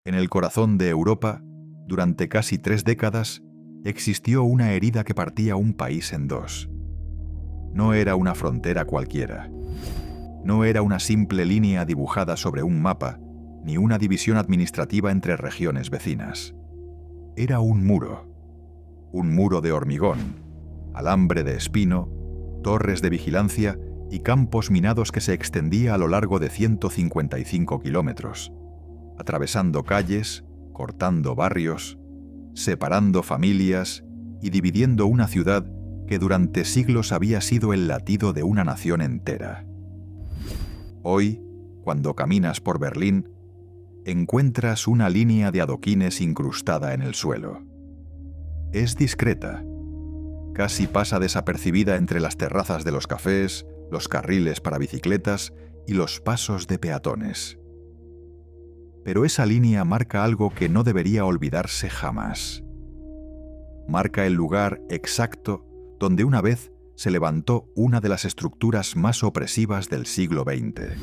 En el corazón de Europa, durante casi 3 décadas, existió una herida que partía un país en dos. No era una frontera cualquiera. No era una simple línea dibujada sobre un mapa, ni una división administrativa entre regiones vecinas. Era un muro de hormigón, alambre de espino, torres de vigilancia y campos minados que se extendía a lo largo de 155 kilómetros, atravesando calles, cortando barrios, separando familias y dividiendo una ciudad que durante siglos había sido el latido de una nación entera. Hoy, cuando caminas por Berlín, encuentras una línea de adoquines incrustada en el suelo. Es discreta. Casi pasa desapercibida entre las terrazas de los cafés, los carriles para bicicletas y los pasos de peatones. Pero esa línea marca algo que no debería olvidarse jamás. Marca el lugar exacto donde una vez se levantó una de las estructuras más opresivas del siglo XX.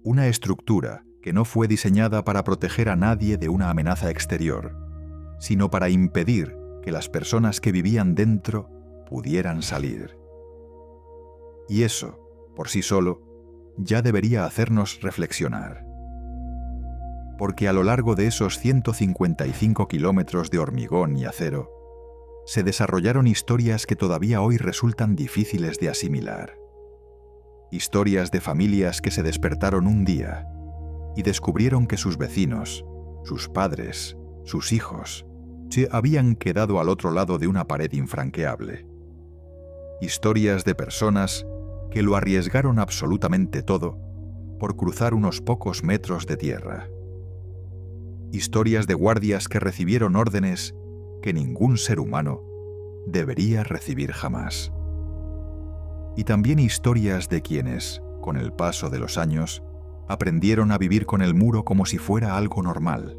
Una estructura que no fue diseñada para proteger a nadie de una amenaza exterior, sino para impedir que las personas que vivían dentro pudieran salir. Y eso, por sí solo, ya debería hacernos reflexionar. Porque a lo largo de esos 155 kilómetros de hormigón y acero, se desarrollaron historias que todavía hoy resultan difíciles de asimilar. Historias de familias que se despertaron un día y descubrieron que sus vecinos, sus padres, sus hijos, se habían quedado al otro lado de una pared infranqueable. Historias de personas que lo arriesgaron absolutamente todo por cruzar unos pocos metros de tierra. Historias de guardias que recibieron órdenes que ningún ser humano debería recibir jamás. Y también historias de quienes, con el paso de los años, aprendieron a vivir con el muro como si fuera algo normal.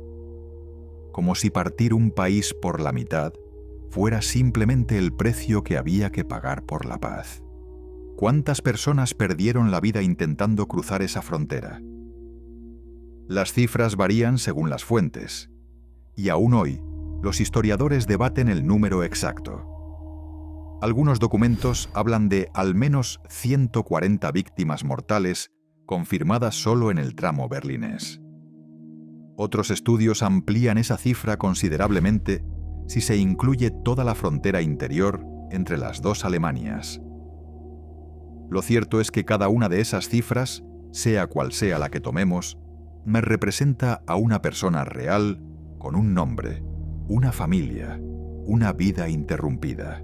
Como si partir un país por la mitad fuera simplemente el precio que había que pagar por la paz. ¿Cuántas personas perdieron la vida intentando cruzar esa frontera? Las cifras varían según las fuentes, y aún hoy, los historiadores debaten el número exacto. Algunos documentos hablan de al menos 140 víctimas mortales confirmadas solo en el tramo berlinés. Otros estudios amplían esa cifra considerablemente si se incluye toda la frontera interior entre las dos Alemanias. Lo cierto es que cada una de esas cifras, sea cual sea la que tomemos, me representa a una persona real con un nombre, una familia, una vida interrumpida.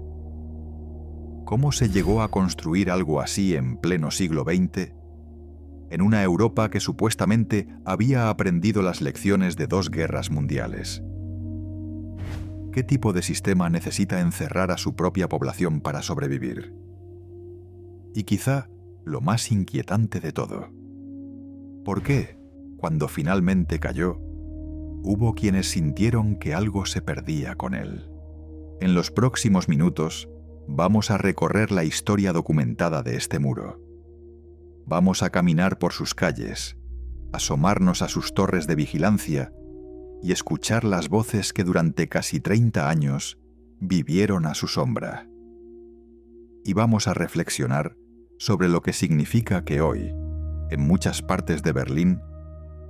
¿Cómo se llegó a construir algo así en pleno siglo XX? En una Europa que supuestamente había aprendido las lecciones de 2 guerras mundiales. ¿Qué tipo de sistema necesita encerrar a su propia población para sobrevivir? Y quizá lo más inquietante de todo. ¿Por qué, cuando finalmente cayó, hubo quienes sintieron que algo se perdía con él? En los próximos minutos, vamos a recorrer la historia documentada de este muro. Vamos a caminar por sus calles, asomarnos a sus torres de vigilancia y escuchar las voces que durante casi 30 años vivieron a su sombra. Y vamos a reflexionar sobre lo que significa que hoy, en muchas partes de Berlín,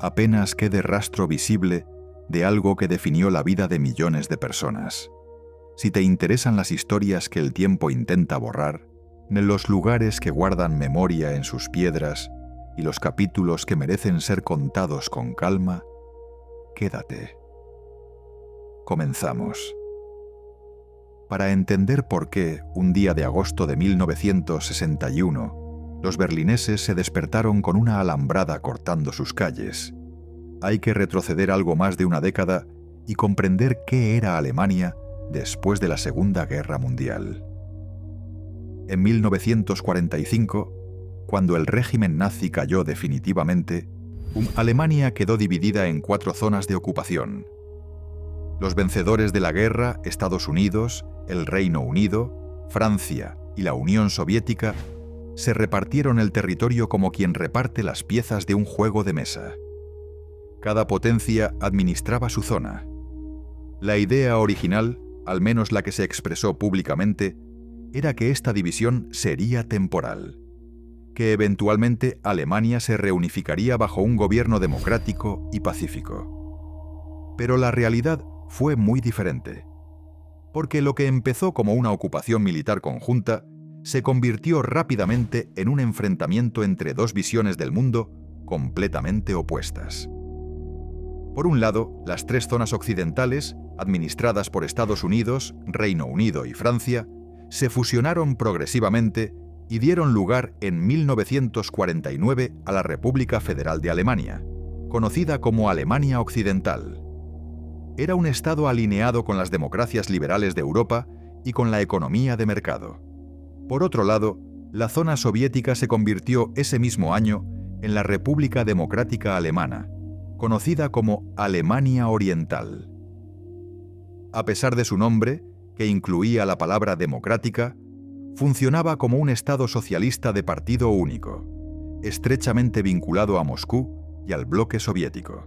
apenas quede rastro visible de algo que definió la vida de millones de personas. Si te interesan las historias que el tiempo intenta borrar, los lugares que guardan memoria en sus piedras y los capítulos que merecen ser contados con calma, quédate. Comenzamos. Para entender por qué, un día de agosto de 1961, los berlineses se despertaron con una alambrada cortando sus calles, hay que retroceder algo más de una década y comprender qué era Alemania después de la Segunda Guerra Mundial. En 1945, cuando el régimen nazi cayó definitivamente, Alemania quedó dividida en 4 zonas de ocupación. Los vencedores de la guerra, Estados Unidos, el Reino Unido, Francia y la Unión Soviética, se repartieron el territorio como quien reparte las piezas de un juego de mesa. Cada potencia administraba su zona. La idea original, al menos la que se expresó públicamente, era que esta división sería temporal, que eventualmente Alemania se reunificaría bajo un gobierno democrático y pacífico. Pero la realidad fue muy diferente, porque lo que empezó como una ocupación militar conjunta se convirtió rápidamente en un enfrentamiento entre dos visiones del mundo completamente opuestas. Por un lado, las tres zonas occidentales, administradas por Estados Unidos, Reino Unido y Francia, se fusionaron progresivamente y dieron lugar en 1949 a la República Federal de Alemania, conocida como Alemania Occidental. Era un estado alineado con las democracias liberales de Europa y con la economía de mercado. Por otro lado, la zona soviética se convirtió ese mismo año en la República Democrática Alemana, conocida como Alemania Oriental. A pesar de su nombre, que incluía la palabra democrática, funcionaba como un estado socialista de partido único, estrechamente vinculado a Moscú y al bloque soviético.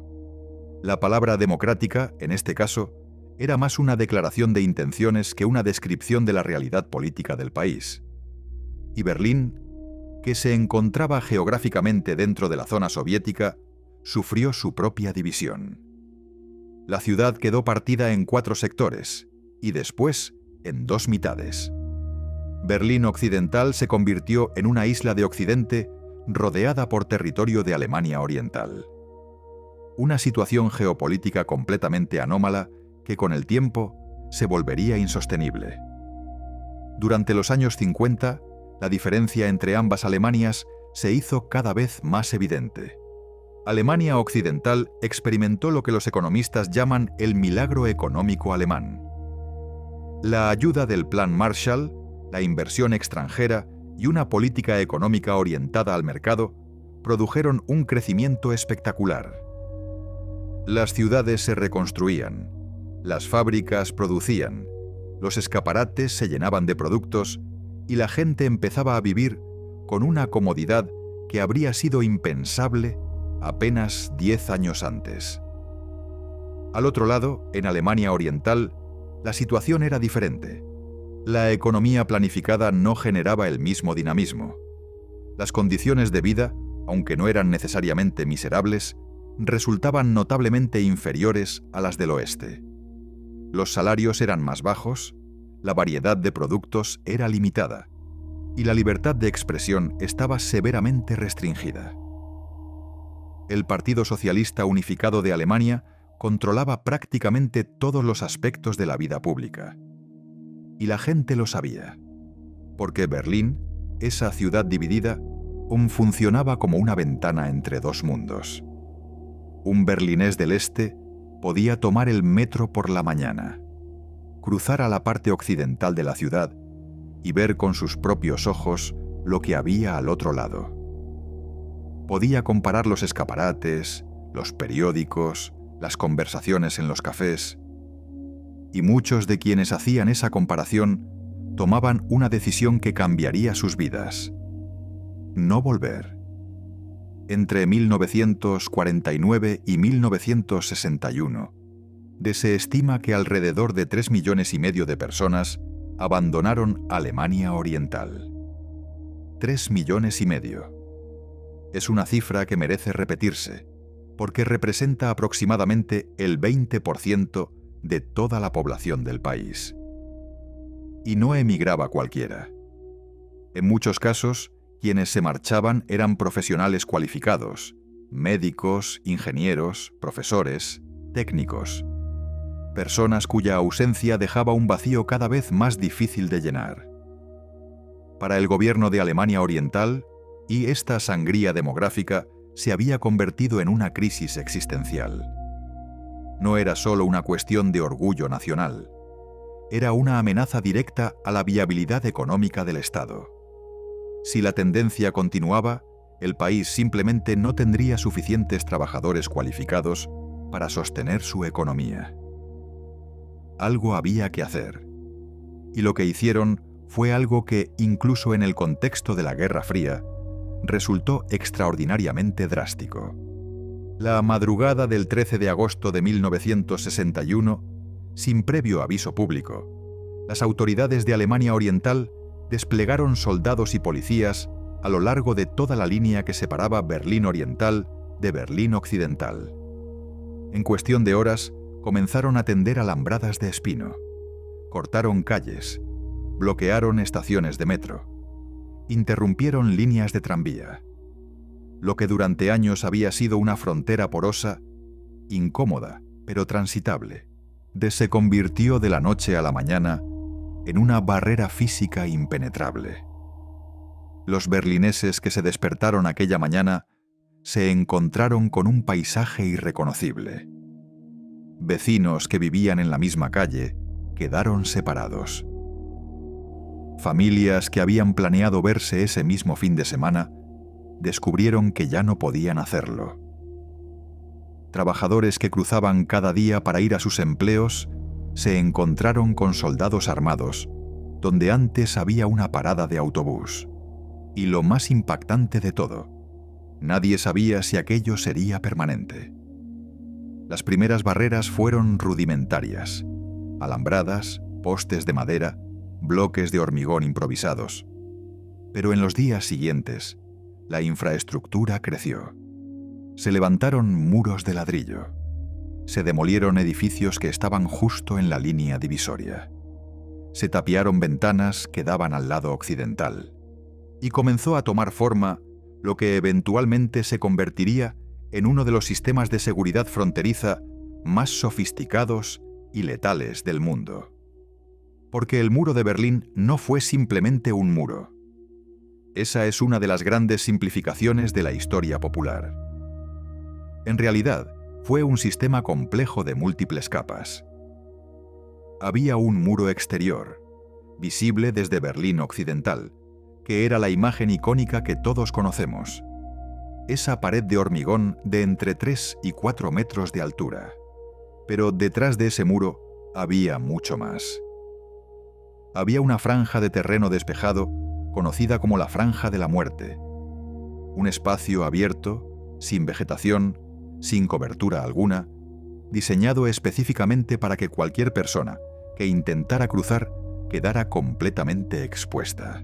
La palabra democrática, en este caso, era más una declaración de intenciones que una descripción de la realidad política del país. Y Berlín, que se encontraba geográficamente dentro de la zona soviética, sufrió su propia división. La ciudad quedó partida en 4 sectores y después en 2 mitades. Berlín Occidental se convirtió en una isla de Occidente rodeada por territorio de Alemania Oriental. Una situación geopolítica completamente anómala que con el tiempo se volvería insostenible. Durante los años 50, la diferencia entre ambas Alemanias se hizo cada vez más evidente. Alemania Occidental experimentó lo que los economistas llaman el milagro económico alemán. La ayuda del Plan Marshall, la inversión extranjera y una política económica orientada al mercado produjeron un crecimiento espectacular. Las ciudades se reconstruían, las fábricas producían, los escaparates se llenaban de productos y la gente empezaba a vivir con una comodidad que habría sido impensable apenas 10 años antes. Al otro lado, en Alemania Oriental, la situación era diferente. La economía planificada no generaba el mismo dinamismo. Las condiciones de vida, aunque no eran necesariamente miserables, resultaban notablemente inferiores a las del oeste. Los salarios eran más bajos, la variedad de productos era limitada, y la libertad de expresión estaba severamente restringida. El Partido Socialista Unificado de Alemania controlaba prácticamente todos los aspectos de la vida pública. Y la gente lo sabía, porque Berlín, esa ciudad dividida, funcionaba como una ventana entre dos mundos. Un berlinés del este podía tomar el metro por la mañana, cruzar a la parte occidental de la ciudad y ver con sus propios ojos lo que había al otro lado. Podía comparar los escaparates, los periódicos, las conversaciones en los cafés, y muchos de quienes hacían esa comparación tomaban una decisión que cambiaría sus vidas: no volver. Entre 1949 y 1961, se estima que alrededor de 3,5 millones de personas abandonaron Alemania Oriental. 3,5 millones. Es una cifra que merece repetirse, porque representa aproximadamente el 20% de toda la población del país. Y no emigraba cualquiera. En muchos casos, quienes se marchaban eran profesionales cualificados, médicos, ingenieros, profesores, técnicos, personas cuya ausencia dejaba un vacío cada vez más difícil de llenar. Para el gobierno de Alemania Oriental, y esta sangría demográfica se había convertido en una crisis existencial. No era solo una cuestión de orgullo nacional, era una amenaza directa a la viabilidad económica del Estado. Si la tendencia continuaba, el país simplemente no tendría suficientes trabajadores cualificados para sostener su economía. Algo había que hacer, y lo que hicieron fue algo que, incluso en el contexto de la Guerra Fría, resultó extraordinariamente drástico. La madrugada del 13 de agosto de 1961, sin previo aviso público, las autoridades de Alemania Oriental desplegaron soldados y policías a lo largo de toda la línea que separaba Berlín Oriental de Berlín Occidental. En cuestión de horas, comenzaron a tender alambradas de espino, cortaron calles, bloquearon estaciones de metro, interrumpieron líneas de tranvía. Lo que durante años había sido una frontera porosa, incómoda pero transitable, se convirtió de la noche a la mañana en una barrera física impenetrable. Los berlineses que se despertaron aquella mañana se encontraron con un paisaje irreconocible. Vecinos que vivían en la misma calle quedaron separados. Familias que habían planeado verse ese mismo fin de semana descubrieron que ya no podían hacerlo. Trabajadores que cruzaban cada día para ir a sus empleos se encontraron con soldados armados, donde antes había una parada de autobús. Y lo más impactante de todo, nadie sabía si aquello sería permanente. Las primeras barreras fueron rudimentarias, alambradas, postes de madera, bloques de hormigón improvisados. Pero en los días siguientes, la infraestructura creció. Se levantaron muros de ladrillo. Se demolieron edificios que estaban justo en la línea divisoria. Se tapiaron ventanas que daban al lado occidental. Y comenzó a tomar forma lo que eventualmente se convertiría en uno de los sistemas de seguridad fronteriza más sofisticados y letales del mundo. Porque el muro de Berlín no fue simplemente un muro. Esa es una de las grandes simplificaciones de la historia popular. En realidad, fue un sistema complejo de múltiples capas. Había un muro exterior, visible desde Berlín Occidental, que era la imagen icónica que todos conocemos. Esa pared de hormigón de entre 3 y 4 metros de altura. Pero detrás de ese muro había mucho más. Había una franja de terreno despejado, conocida como la Franja de la Muerte. Un espacio abierto, sin vegetación, sin cobertura alguna, diseñado específicamente para que cualquier persona que intentara cruzar quedara completamente expuesta.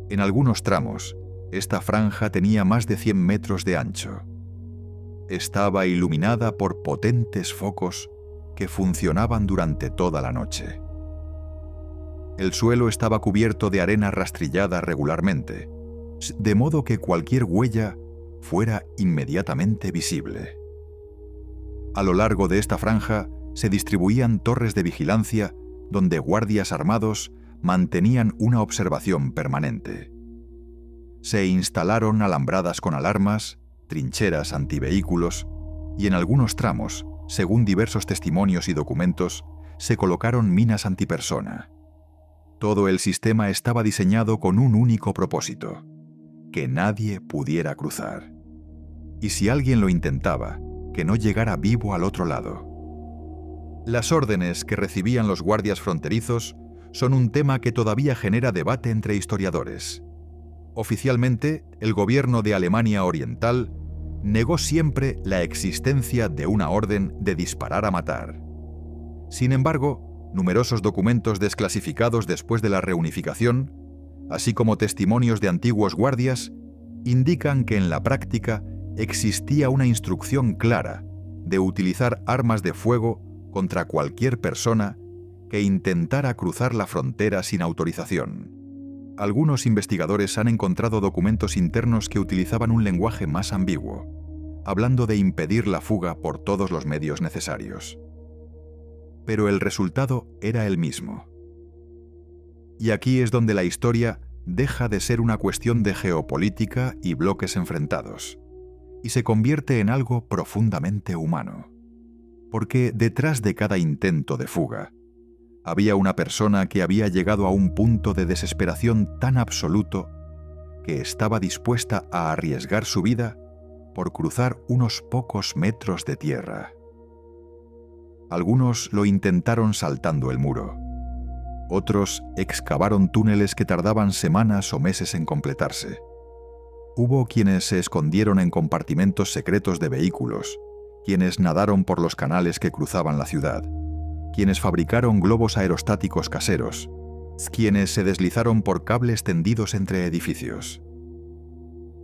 En algunos tramos, esta franja tenía más de 100 metros de ancho. Estaba iluminada por potentes focos que funcionaban durante toda la noche. El suelo estaba cubierto de arena rastrillada regularmente, de modo que cualquier huella fuera inmediatamente visible. A lo largo de esta franja se distribuían torres de vigilancia donde guardias armados mantenían una observación permanente. Se instalaron alambradas con alarmas, trincheras antivehículos y en algunos tramos, según diversos testimonios y documentos, se colocaron minas antipersona. Todo el sistema estaba diseñado con un único propósito: que nadie pudiera cruzar. Y si alguien lo intentaba, que no llegara vivo al otro lado. Las órdenes que recibían los guardias fronterizos son un tema que todavía genera debate entre historiadores. Oficialmente, el gobierno de Alemania Oriental negó siempre la existencia de una orden de disparar a matar. Sin embargo, numerosos documentos desclasificados después de la reunificación, así como testimonios de antiguos guardias, indican que en la práctica existía una instrucción clara de utilizar armas de fuego contra cualquier persona que intentara cruzar la frontera sin autorización. Algunos investigadores han encontrado documentos internos que utilizaban un lenguaje más ambiguo, hablando de impedir la fuga por todos los medios necesarios. Pero el resultado era el mismo. Y aquí es donde la historia deja de ser una cuestión de geopolítica y bloques enfrentados, y se convierte en algo profundamente humano. Porque detrás de cada intento de fuga, había una persona que había llegado a un punto de desesperación tan absoluto que estaba dispuesta a arriesgar su vida por cruzar unos pocos metros de tierra. Algunos lo intentaron saltando el muro. Otros excavaron túneles que tardaban semanas o meses en completarse. Hubo quienes se escondieron en compartimentos secretos de vehículos, quienes nadaron por los canales que cruzaban la ciudad, quienes fabricaron globos aerostáticos caseros, quienes se deslizaron por cables tendidos entre edificios.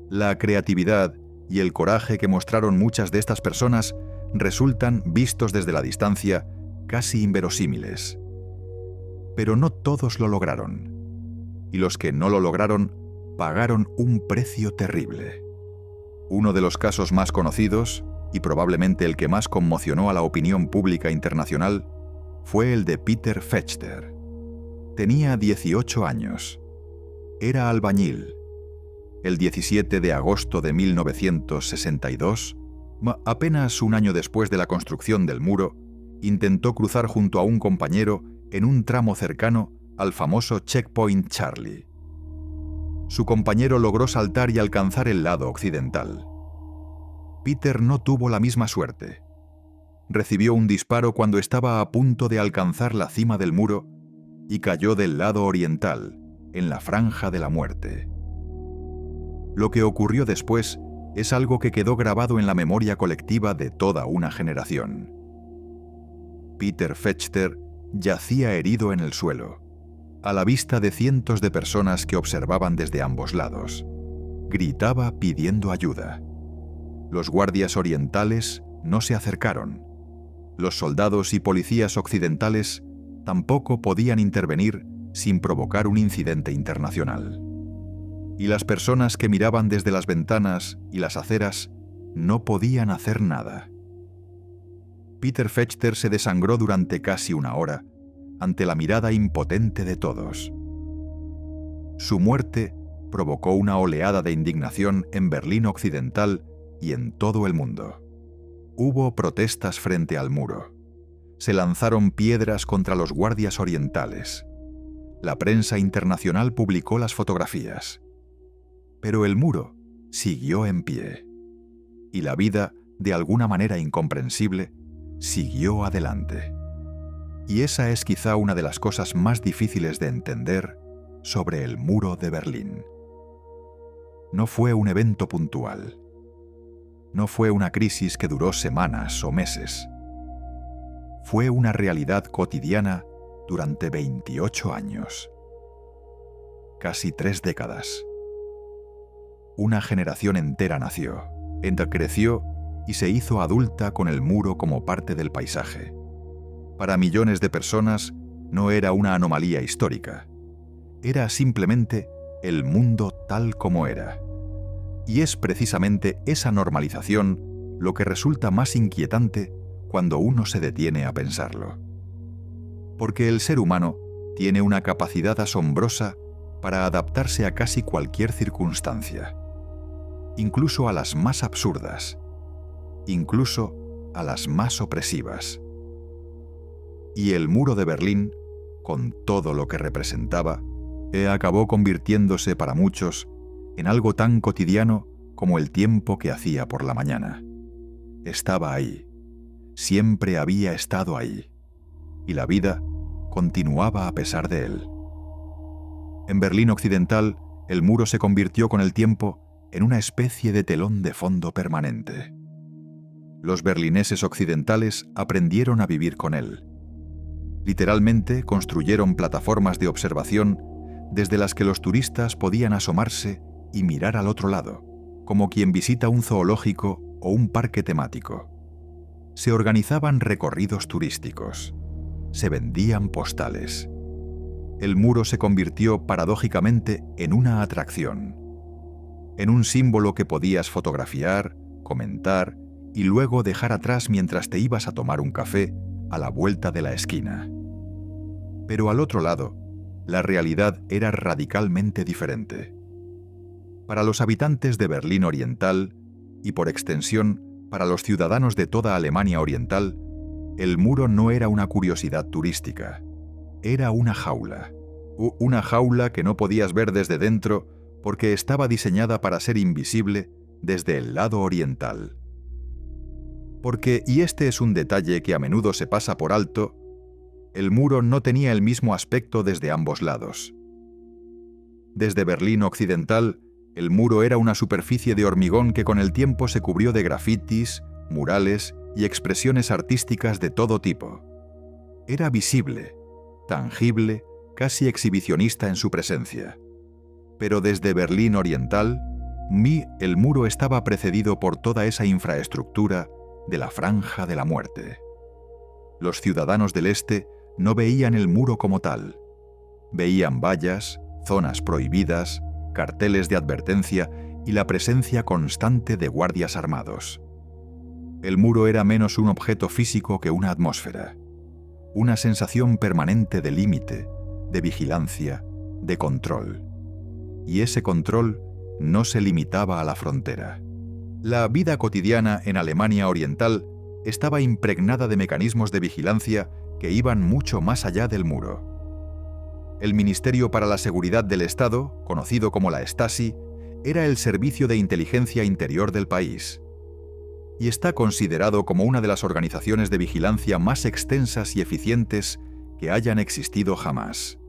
La creatividad y el coraje que mostraron muchas de estas personas resultan, vistos desde la distancia, casi inverosímiles. Pero no todos lo lograron, y los que no lo lograron pagaron un precio terrible. Uno de los casos más conocidos, y probablemente el que más conmocionó a la opinión pública internacional, fue el de Peter Fechter. Tenía 18 años. Era albañil. El 17 de agosto de 1962, apenas un año después de la construcción del muro, intentó cruzar junto a un compañero en un tramo cercano al famoso Checkpoint Charlie. Su compañero logró saltar y alcanzar el lado occidental. Peter no tuvo la misma suerte. Recibió un disparo cuando estaba a punto de alcanzar la cima del muro y cayó del lado oriental, en la franja de la muerte. Lo que ocurrió después es algo que quedó grabado en la memoria colectiva de toda una generación. Peter Fechter yacía herido en el suelo, a la vista de cientos de personas que observaban desde ambos lados. Gritaba pidiendo ayuda. Los guardias orientales no se acercaron. Los soldados y policías occidentales tampoco podían intervenir sin provocar un incidente internacional. Y las personas que miraban desde las ventanas y las aceras no podían hacer nada. Peter Fechter se desangró durante casi una hora ante la mirada impotente de todos. Su muerte provocó una oleada de indignación en Berlín Occidental y en todo el mundo. Hubo protestas frente al muro. Se lanzaron piedras contra los guardias orientales. La prensa internacional publicó las fotografías. Pero el muro siguió en pie. Y la vida, de alguna manera incomprensible, siguió adelante. Y esa es quizá una de las cosas más difíciles de entender sobre el muro de Berlín. No fue un evento puntual. No fue una crisis que duró semanas o meses. Fue una realidad cotidiana durante 28 años. Casi 3 décadas. Una generación entera nació, creció y se hizo adulta con el muro como parte del paisaje. Para millones de personas no era una anomalía histórica. Era simplemente el mundo tal como era. Y es precisamente esa normalización lo que resulta más inquietante cuando uno se detiene a pensarlo. Porque el ser humano tiene una capacidad asombrosa para adaptarse a casi cualquier circunstancia, incluso a las más absurdas, incluso a las más opresivas. Y el muro de Berlín, con todo lo que representaba, acabó convirtiéndose para muchos en algo tan cotidiano como el tiempo que hacía por la mañana. Estaba ahí, siempre había estado ahí, y la vida continuaba a pesar de él. En Berlín Occidental, el muro se convirtió con el tiempo en una especie de telón de fondo permanente. Los berlineses occidentales aprendieron a vivir con él. Literalmente construyeron plataformas de observación desde las que los turistas podían asomarse y mirar al otro lado, como quien visita un zoológico o un parque temático. Se organizaban recorridos turísticos. Se vendían postales. El muro se convirtió paradójicamente en una atracción, en un símbolo que podías fotografiar, comentar y luego dejar atrás mientras te ibas a tomar un café a la vuelta de la esquina. Pero al otro lado, la realidad era radicalmente diferente. Para los habitantes de Berlín Oriental, y por extensión para los ciudadanos de toda Alemania Oriental, el muro no era una curiosidad turística. Era una jaula. Una jaula que no podías ver desde dentro porque estaba diseñada para ser invisible desde el lado oriental. Porque, y este es un detalle que a menudo se pasa por alto, el muro no tenía el mismo aspecto desde ambos lados. Desde Berlín Occidental, El muro era una superficie de hormigón que con el tiempo se cubrió de grafitis, murales y expresiones artísticas de todo tipo. Era visible, tangible, casi exhibicionista en su presencia. Pero desde Berlín Oriental, el muro estaba precedido por toda esa infraestructura de la Franja de la Muerte. Los ciudadanos del Este no veían el muro como tal. Veían vallas, zonas prohibidas, carteles de advertencia y la presencia constante de guardias armados. El muro era menos un objeto físico que una atmósfera, una sensación permanente de límite, de vigilancia, de control. Y ese control no se limitaba a la frontera. La vida cotidiana en Alemania Oriental estaba impregnada de mecanismos de vigilancia que iban mucho más allá del muro. El Ministerio para la Seguridad del Estado, conocido como la Stasi, era el servicio de inteligencia interior del país, y está considerado como una de las organizaciones de vigilancia más extensas y eficientes que hayan existido jamás.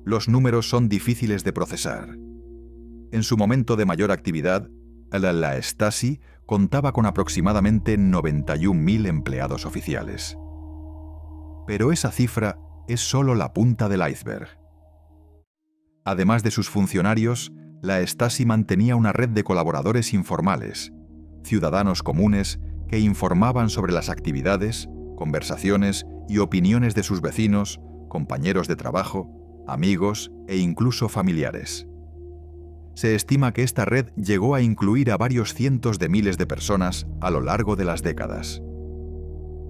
Los números son difíciles de procesar. En su momento de mayor actividad, la Stasi contaba con aproximadamente 91.000 empleados oficiales. Pero esa cifra es solo la punta del iceberg. Además de sus funcionarios, la Stasi mantenía una red de colaboradores informales, ciudadanos comunes que informaban sobre las actividades, conversaciones y opiniones de sus vecinos, compañeros de trabajo, amigos e incluso familiares. Se estima que esta red llegó a incluir a varios cientos de miles de personas a lo largo de las décadas.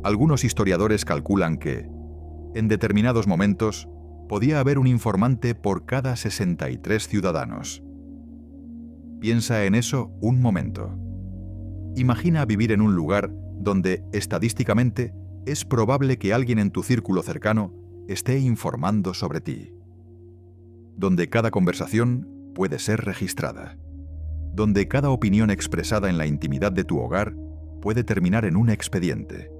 Algunos historiadores calculan que, en determinados momentos, podía haber un informante por cada 63 ciudadanos. Piensa en eso un momento. Imagina vivir en un lugar donde, estadísticamente, es probable que alguien en tu círculo cercano esté informando sobre ti. Donde cada conversación puede ser registrada. Donde cada opinión expresada en la intimidad de tu hogar puede terminar en un expediente.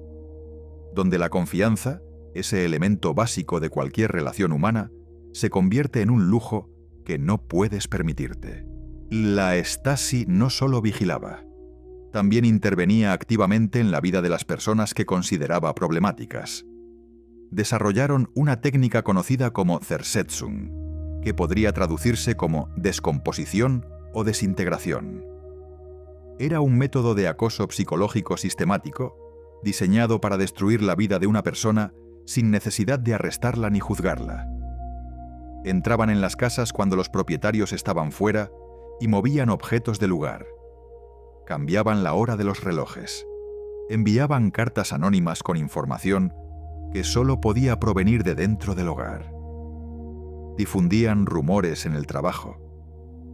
Donde la confianza, ese elemento básico de cualquier relación humana, se convierte en un lujo que no puedes permitirte. La Stasi no solo vigilaba, también intervenía activamente en la vida de las personas que consideraba problemáticas. Desarrollaron una técnica conocida como Zersetzung, que podría traducirse como descomposición o desintegración. Era un método de acoso psicológico sistemático, diseñado para destruir la vida de una persona sin necesidad de arrestarla ni juzgarla. Entraban en las casas cuando los propietarios estaban fuera y movían objetos del lugar. Cambiaban la hora de los relojes. Enviaban cartas anónimas con información que solo podía provenir de dentro del hogar. Difundían rumores en el trabajo.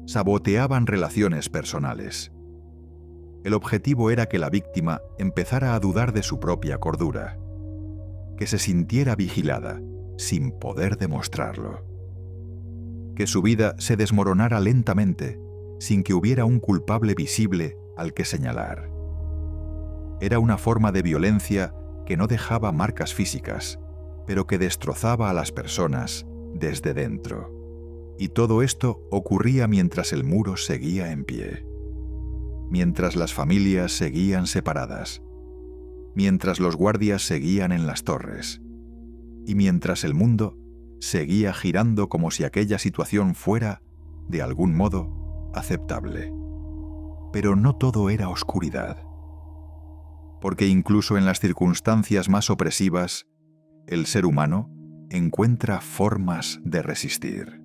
Saboteaban relaciones personales. El objetivo era que la víctima empezara a dudar de su propia cordura, que se sintiera vigilada, sin poder demostrarlo. Que su vida se desmoronara lentamente, sin que hubiera un culpable visible al que señalar. Era una forma de violencia que no dejaba marcas físicas, pero que destrozaba a las personas desde dentro. Y todo esto ocurría mientras el muro seguía en pie. Mientras las familias seguían separadas. Mientras los guardias seguían en las torres. Y mientras el mundo seguía girando como si aquella situación fuera, de algún modo, aceptable. Pero no todo era oscuridad. Porque incluso en las circunstancias más opresivas, el ser humano encuentra formas de resistir.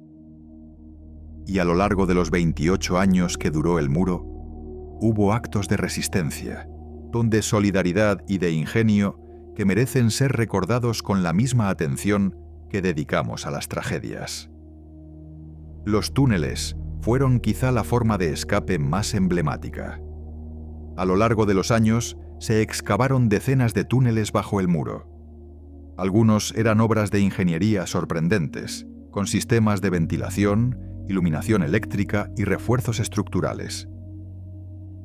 Y a lo largo de los 28 años que duró el muro, hubo actos de resistencia, de solidaridad y de ingenio que merecen ser recordados con la misma atención que dedicamos a las tragedias. Los túneles fueron quizá la forma de escape más emblemática. A lo largo de los años, se excavaron decenas de túneles bajo el muro. Algunos eran obras de ingeniería sorprendentes, con sistemas de ventilación, iluminación eléctrica y refuerzos estructurales.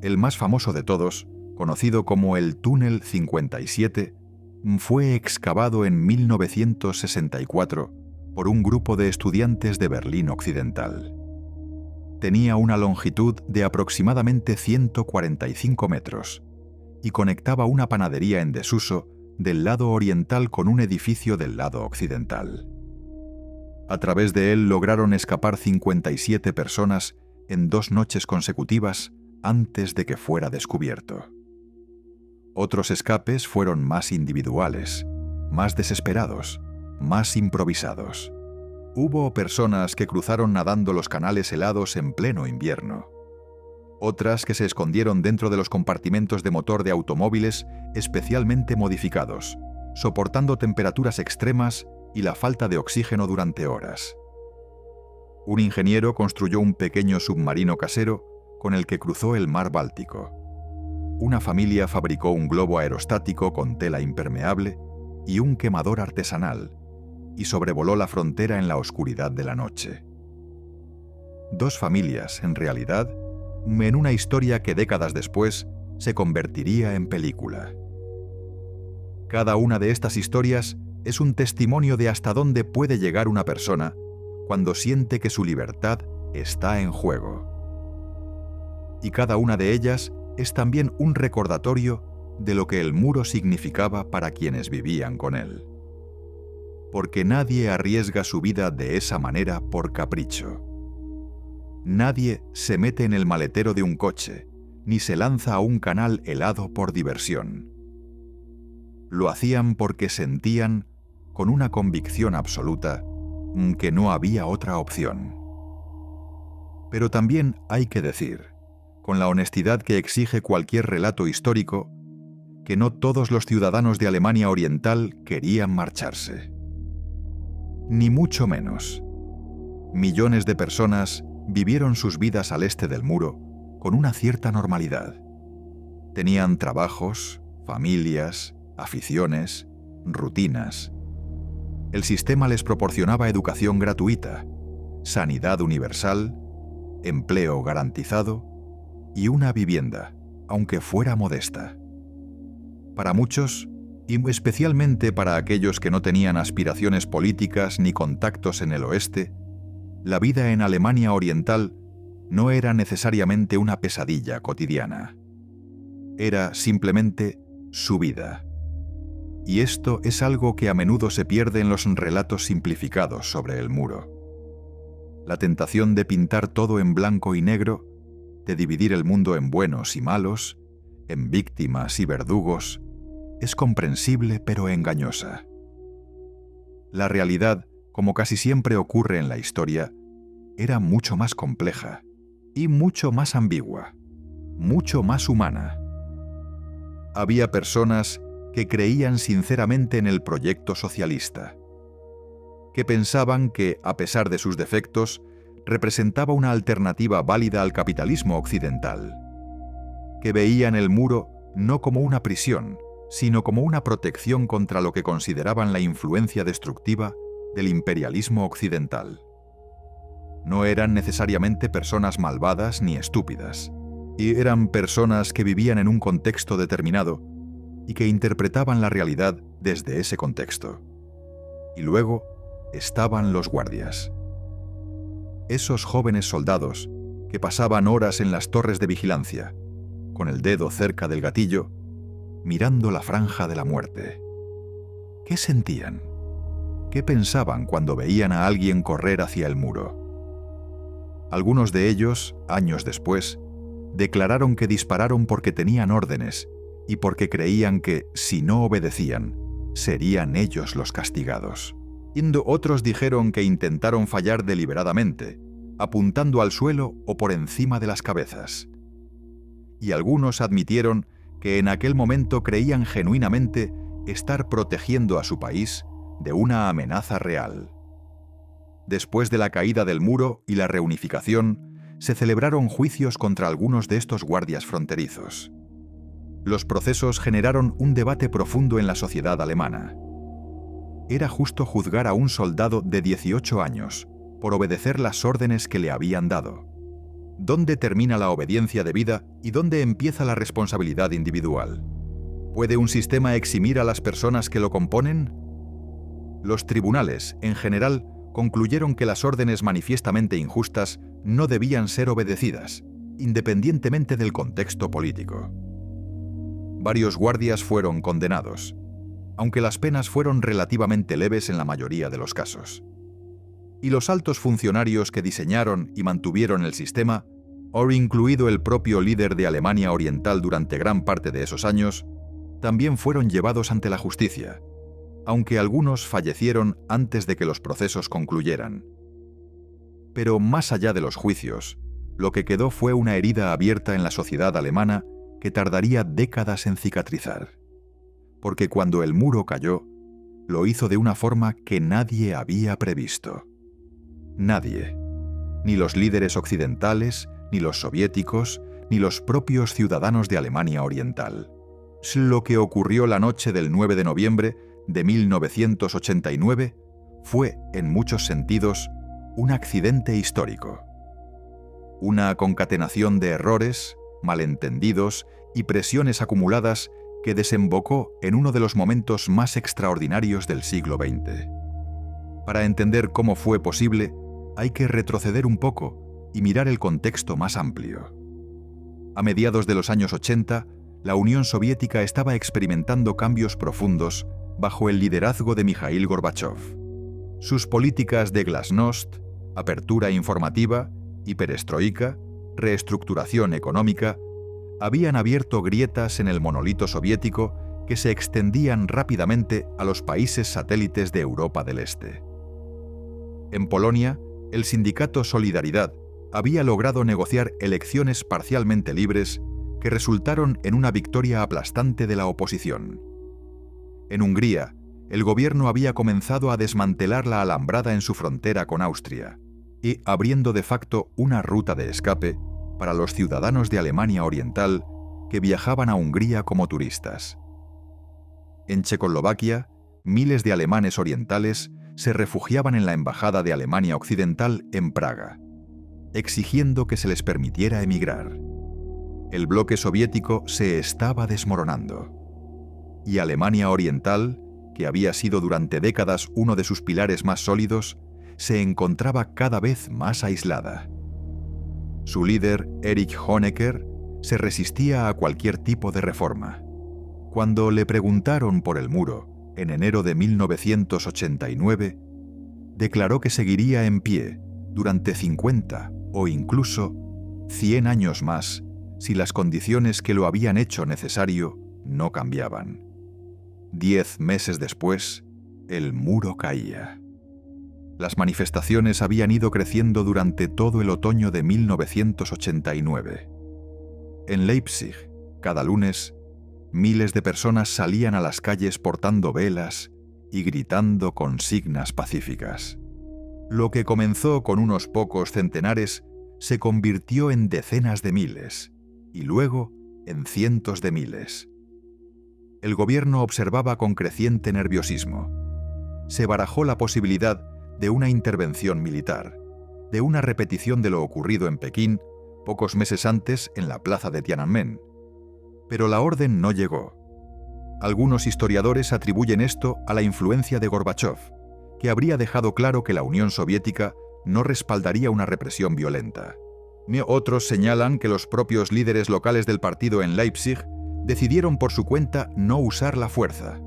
El más famoso de todos, conocido como el Túnel 57, fue excavado en 1964 por un grupo de estudiantes de Berlín Occidental. tenía una longitud de aproximadamente 145 metros y conectaba una panadería en desuso del lado oriental con un edificio del lado occidental. A través de él lograron escapar 57 personas en 2 noches consecutivas antes de que fuera descubierto. Otros escapes fueron más individuales, más desesperados, más improvisados. Hubo personas que cruzaron nadando los canales helados en pleno invierno. Otras que se escondieron dentro de los compartimentos de motor de automóviles especialmente modificados, soportando temperaturas extremas y la falta de oxígeno durante horas. Un ingeniero construyó un pequeño submarino casero con el que cruzó el mar Báltico. Una familia fabricó un globo aerostático con tela impermeable y un quemador artesanal, y sobrevoló la frontera en la oscuridad de la noche. 2 familias, en realidad, en una historia que décadas después se convertiría en película. Cada una de estas historias es un testimonio de hasta dónde puede llegar una persona cuando siente que su libertad está en juego. Y cada una de ellas es también un recordatorio de lo que el muro significaba para quienes vivían con él. Porque nadie arriesga su vida de esa manera por capricho. Nadie se mete en el maletero de un coche, ni se lanza a un canal helado por diversión. Lo hacían porque sentían, con una convicción absoluta, que no había otra opción. Pero también hay que decir, con la honestidad que exige cualquier relato histórico, que no todos los ciudadanos de Alemania Oriental querían marcharse. Ni mucho menos. Millones de personas vivieron sus vidas al este del muro con una cierta normalidad. Tenían trabajos, familias, aficiones, rutinas. El sistema les proporcionaba educación gratuita, sanidad universal, empleo garantizado y una vivienda, aunque fuera modesta. Para muchos, y especialmente para aquellos que no tenían aspiraciones políticas ni contactos en el oeste, la vida en Alemania Oriental no era necesariamente una pesadilla cotidiana. Era simplemente su vida. Y esto es algo que a menudo se pierde en los relatos simplificados sobre el muro. La tentación de pintar todo en blanco y negro, de dividir el mundo en buenos y malos, en víctimas y verdugos, es comprensible pero engañosa. La realidad, como casi siempre ocurre en la historia, era mucho más compleja y mucho más ambigua, mucho más humana. Había personas que creían sinceramente en el proyecto socialista, que pensaban que, a pesar de sus defectos, representaba una alternativa válida al capitalismo occidental, que veían el muro no como una prisión, sino como una protección contra lo que consideraban la influencia destructiva del imperialismo occidental. No eran necesariamente personas malvadas ni estúpidas, y eran personas que vivían en un contexto determinado y que interpretaban la realidad desde ese contexto. Y luego estaban los guardias. Esos jóvenes soldados que pasaban horas en las torres de vigilancia, con el dedo cerca del gatillo, mirando la franja de la muerte. ¿Qué sentían? ¿Qué pensaban cuando veían a alguien correr hacia el muro? Algunos de ellos, años después, declararon que dispararon porque tenían órdenes y porque creían que, si no obedecían, serían ellos los castigados. Otros dijeron que intentaron fallar deliberadamente, apuntando al suelo o por encima de las cabezas. Y algunos admitieron que en aquel momento creían genuinamente estar protegiendo a su país de una amenaza real. Después de la caída del muro y la reunificación, se celebraron juicios contra algunos de estos guardias fronterizos. Los procesos generaron un debate profundo en la sociedad alemana. ¿Era justo juzgar a un soldado de 18 años por obedecer las órdenes que le habían dado? ¿Dónde termina la obediencia debida y dónde empieza la responsabilidad individual? ¿Puede un sistema eximir a las personas que lo componen? Los tribunales, en general, concluyeron que las órdenes manifiestamente injustas no debían ser obedecidas, independientemente del contexto político. Varios guardias fueron condenados, aunque las penas fueron relativamente leves en la mayoría de los casos. Y los altos funcionarios que diseñaron y mantuvieron el sistema, o incluido el propio líder de Alemania Oriental durante gran parte de esos años, también fueron llevados ante la justicia, aunque algunos fallecieron antes de que los procesos concluyeran. Pero más allá de los juicios, lo que quedó fue una herida abierta en la sociedad alemana que tardaría décadas en cicatrizar. Porque cuando el muro cayó, lo hizo de una forma que nadie había previsto. Nadie, ni los líderes occidentales, ni los soviéticos, ni los propios ciudadanos de Alemania Oriental. Lo que ocurrió la noche del 9 de noviembre de 1989 fue, en muchos sentidos, un accidente histórico. Una concatenación de errores, malentendidos y presiones acumuladas que desembocó en uno de los momentos más extraordinarios del siglo XX. Para entender cómo fue posible, hay que retroceder un poco y mirar el contexto más amplio. A mediados de los años 80, la Unión Soviética estaba experimentando cambios profundos bajo el liderazgo de Mikhail Gorbachov. Sus políticas de glasnost, apertura informativa y perestroika, reestructuración económica, habían abierto grietas en el monolito soviético que se extendían rápidamente a los países satélites de Europa del Este. En Polonia, el sindicato Solidaridad había logrado negociar elecciones parcialmente libres que resultaron en una victoria aplastante de la oposición. En Hungría, el gobierno había comenzado a desmantelar la alambrada en su frontera con Austria y abriendo de facto una ruta de escape para los ciudadanos de Alemania Oriental que viajaban a Hungría como turistas. En Checoslovaquia, miles de alemanes orientales se refugiaban en la Embajada de Alemania Occidental en Praga, exigiendo que se les permitiera emigrar. El bloque soviético se estaba desmoronando. Y Alemania Oriental, que había sido durante décadas uno de sus pilares más sólidos, se encontraba cada vez más aislada. Su líder, Erich Honecker, se resistía a cualquier tipo de reforma. Cuando le preguntaron por el muro, en enero de 1989, declaró que seguiría en pie durante 50 o incluso 100 años más si las condiciones que lo habían hecho necesario no cambiaban. 10 meses después, el muro caía. Las manifestaciones habían ido creciendo durante todo el otoño de 1989. En Leipzig, cada lunes, miles de personas salían a las calles portando velas y gritando consignas pacíficas. Lo que comenzó con unos pocos centenares se convirtió en decenas de miles y luego en cientos de miles. El gobierno observaba con creciente nerviosismo. Se barajó la posibilidad de una intervención militar, de una repetición de lo ocurrido en Pekín pocos meses antes en la plaza de Tiananmen. Pero la orden no llegó. Algunos historiadores atribuyen esto a la influencia de Gorbachov, que habría dejado claro que la Unión Soviética no respaldaría una represión violenta. Otros señalan que los propios líderes locales del partido en Leipzig decidieron por su cuenta no usar la fuerza.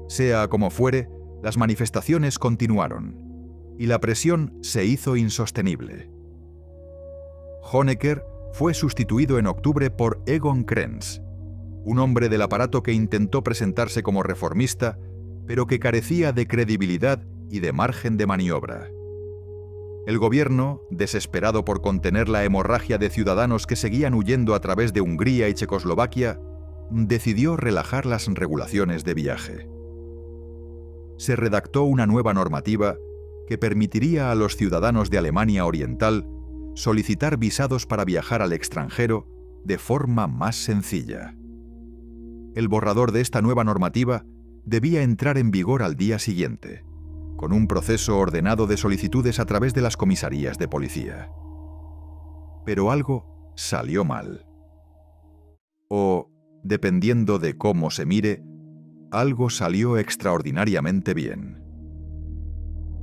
Sea como fuere, las manifestaciones continuaron, y la presión se hizo insostenible. Honecker fue sustituido en octubre por Egon Krenz, un hombre del aparato que intentó presentarse como reformista, pero que carecía de credibilidad y de margen de maniobra. El gobierno, desesperado por contener la hemorragia de ciudadanos que seguían huyendo a través de Hungría y Checoslovaquia, decidió relajar las regulaciones de viaje. Se redactó una nueva normativa que permitiría a los ciudadanos de Alemania Oriental solicitar visados para viajar al extranjero de forma más sencilla. El borrador de esta nueva normativa debía entrar en vigor al día siguiente, con un proceso ordenado de solicitudes a través de las comisarías de policía. Pero algo salió mal. O, dependiendo de cómo se mire, algo salió extraordinariamente bien.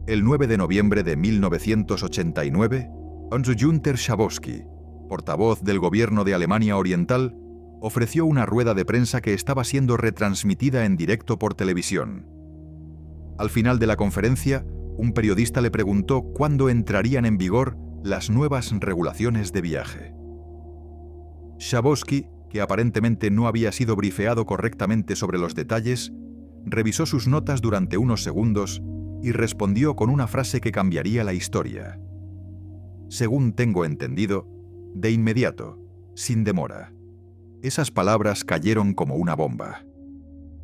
El 9 de noviembre de 1989, Hans-Günther Schabowski, portavoz del gobierno de Alemania Oriental, ofreció una rueda de prensa que estaba siendo retransmitida en directo por televisión. Al final de la conferencia, un periodista le preguntó cuándo entrarían en vigor las nuevas regulaciones de viaje. Schabowski, que aparentemente no había sido brifeado correctamente sobre los detalles, revisó sus notas durante unos segundos y respondió con una frase que cambiaría la historia. Según tengo entendido, de inmediato, sin demora. Esas palabras cayeron como una bomba.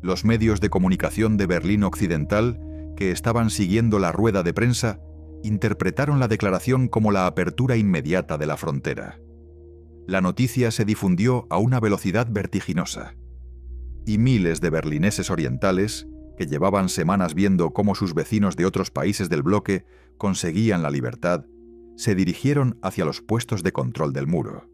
Los medios de comunicación de Berlín Occidental, que estaban siguiendo la rueda de prensa, interpretaron la declaración como la apertura inmediata de la frontera. La noticia se difundió a una velocidad vertiginosa, y miles de berlineses orientales, que llevaban semanas viendo cómo sus vecinos de otros países del bloque conseguían la libertad, se dirigieron hacia los puestos de control del muro.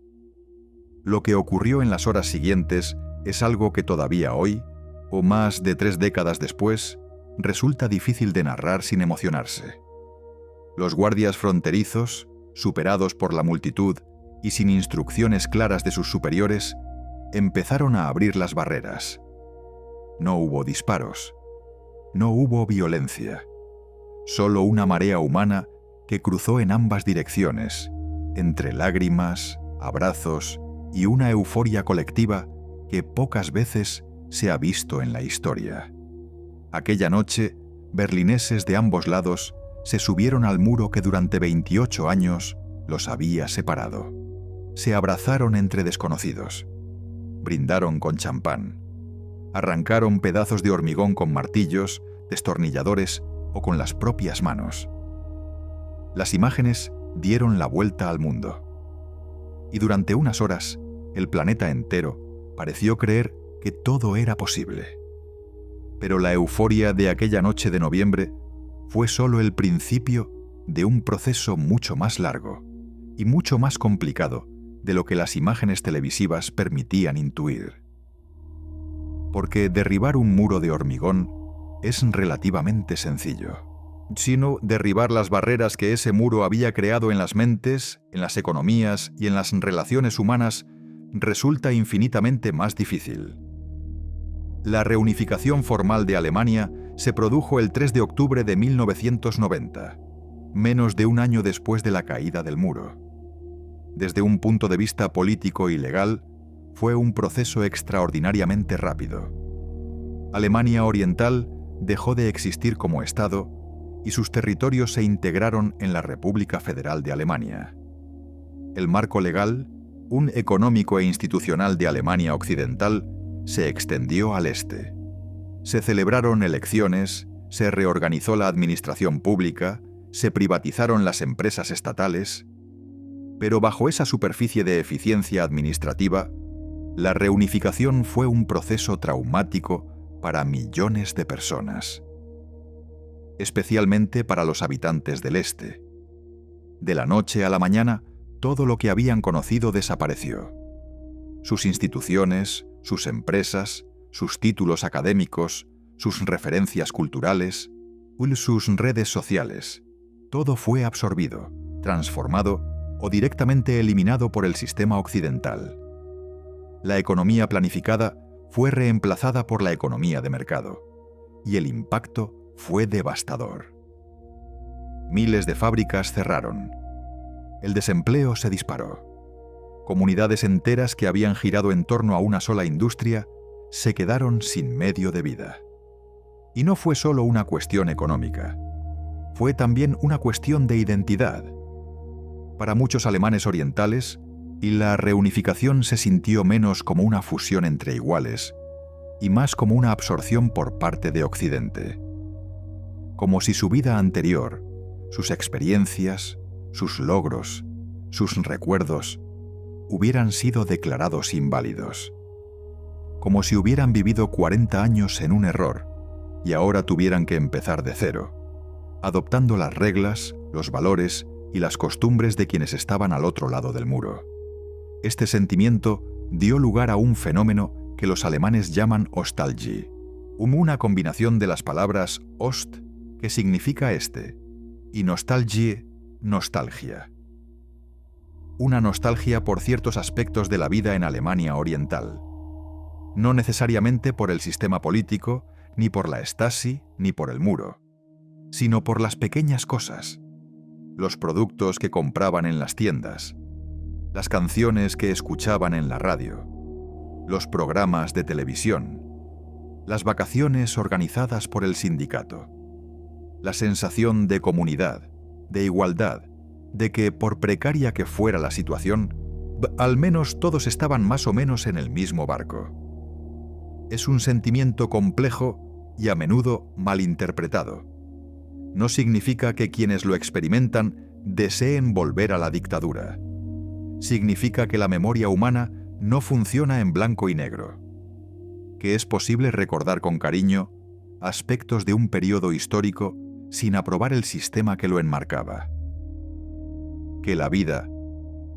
Lo que ocurrió en las horas siguientes es algo que todavía hoy, o más de 3 décadas después, resulta difícil de narrar sin emocionarse. Los guardias fronterizos, superados por la multitud y sin instrucciones claras de sus superiores, empezaron a abrir las barreras. No hubo disparos. No hubo violencia. Solo una marea humana que cruzó en ambas direcciones, entre lágrimas, abrazos y una euforia colectiva que pocas veces se ha visto en la historia. Aquella noche, berlineses de ambos lados se subieron al muro que durante 28 años los había separado. Se abrazaron entre desconocidos. Brindaron con champán. Arrancaron pedazos de hormigón con martillos, destornilladores o con las propias manos. Las imágenes dieron la vuelta al mundo. Y durante unas horas, el planeta entero pareció creer que todo era posible. Pero la euforia de aquella noche de noviembre fue solo el principio de un proceso mucho más largo y mucho más complicado de lo que las imágenes televisivas permitían intuir. Porque derribar un muro de hormigón es relativamente sencillo, sino derribar las barreras que ese muro había creado en las mentes, en las economías y en las relaciones humanas resulta infinitamente más difícil. La reunificación formal de Alemania se produjo el 3 de octubre de 1990, menos de un año después de la caída del muro. Desde un punto de vista político y legal, fue un proceso extraordinariamente rápido. Alemania Oriental dejó de existir como Estado y sus territorios se integraron en la República Federal de Alemania. El marco legal, un económico e institucional de Alemania Occidental, se extendió al este. Se celebraron elecciones, se reorganizó la administración pública, se privatizaron las empresas estatales, pero bajo esa superficie de eficiencia administrativa, la reunificación fue un proceso traumático para millones de personas, especialmente para los habitantes del este. De la noche a la mañana, todo lo que habían conocido desapareció. Sus instituciones, sus empresas, sus títulos académicos, sus referencias culturales, sus redes sociales, todo fue absorbido, transformado o directamente eliminado por el sistema occidental. La economía planificada fue reemplazada por la economía de mercado, y el impacto fue devastador. Miles de fábricas cerraron. El desempleo se disparó. Comunidades enteras que habían girado en torno a una sola industria se quedaron sin medio de vida. Y no fue solo una cuestión económica, fue también una cuestión de identidad. Para muchos alemanes orientales, la reunificación se sintió menos como una fusión entre iguales y más como una absorción por parte de Occidente. Como si su vida anterior, sus experiencias, sus logros, sus recuerdos, hubieran sido declarados inválidos. Como si hubieran vivido 40 años en un error y ahora tuvieran que empezar de cero, adoptando las reglas, los valores y las costumbres de quienes estaban al otro lado del muro. Este sentimiento dio lugar a un fenómeno que los alemanes llaman Ostalgie, una combinación de las palabras Ost, que significa este, y nostalgie, nostalgia. Una nostalgia por ciertos aspectos de la vida en Alemania Oriental. No necesariamente por el sistema político, ni por la Stasi, ni por el muro, sino por las pequeñas cosas, los productos que compraban en las tiendas, las canciones que escuchaban en la radio, los programas de televisión, las vacaciones organizadas por el sindicato, la sensación de comunidad, de igualdad, de que, por precaria que fuera la situación, al menos todos estaban más o menos en el mismo barco. Es un sentimiento complejo y a menudo malinterpretado. No significa que quienes lo experimentan deseen volver a la dictadura. Significa que la memoria humana no funciona en blanco y negro, que es posible recordar con cariño aspectos de un periodo histórico sin aprobar el sistema que lo enmarcaba. Que la vida,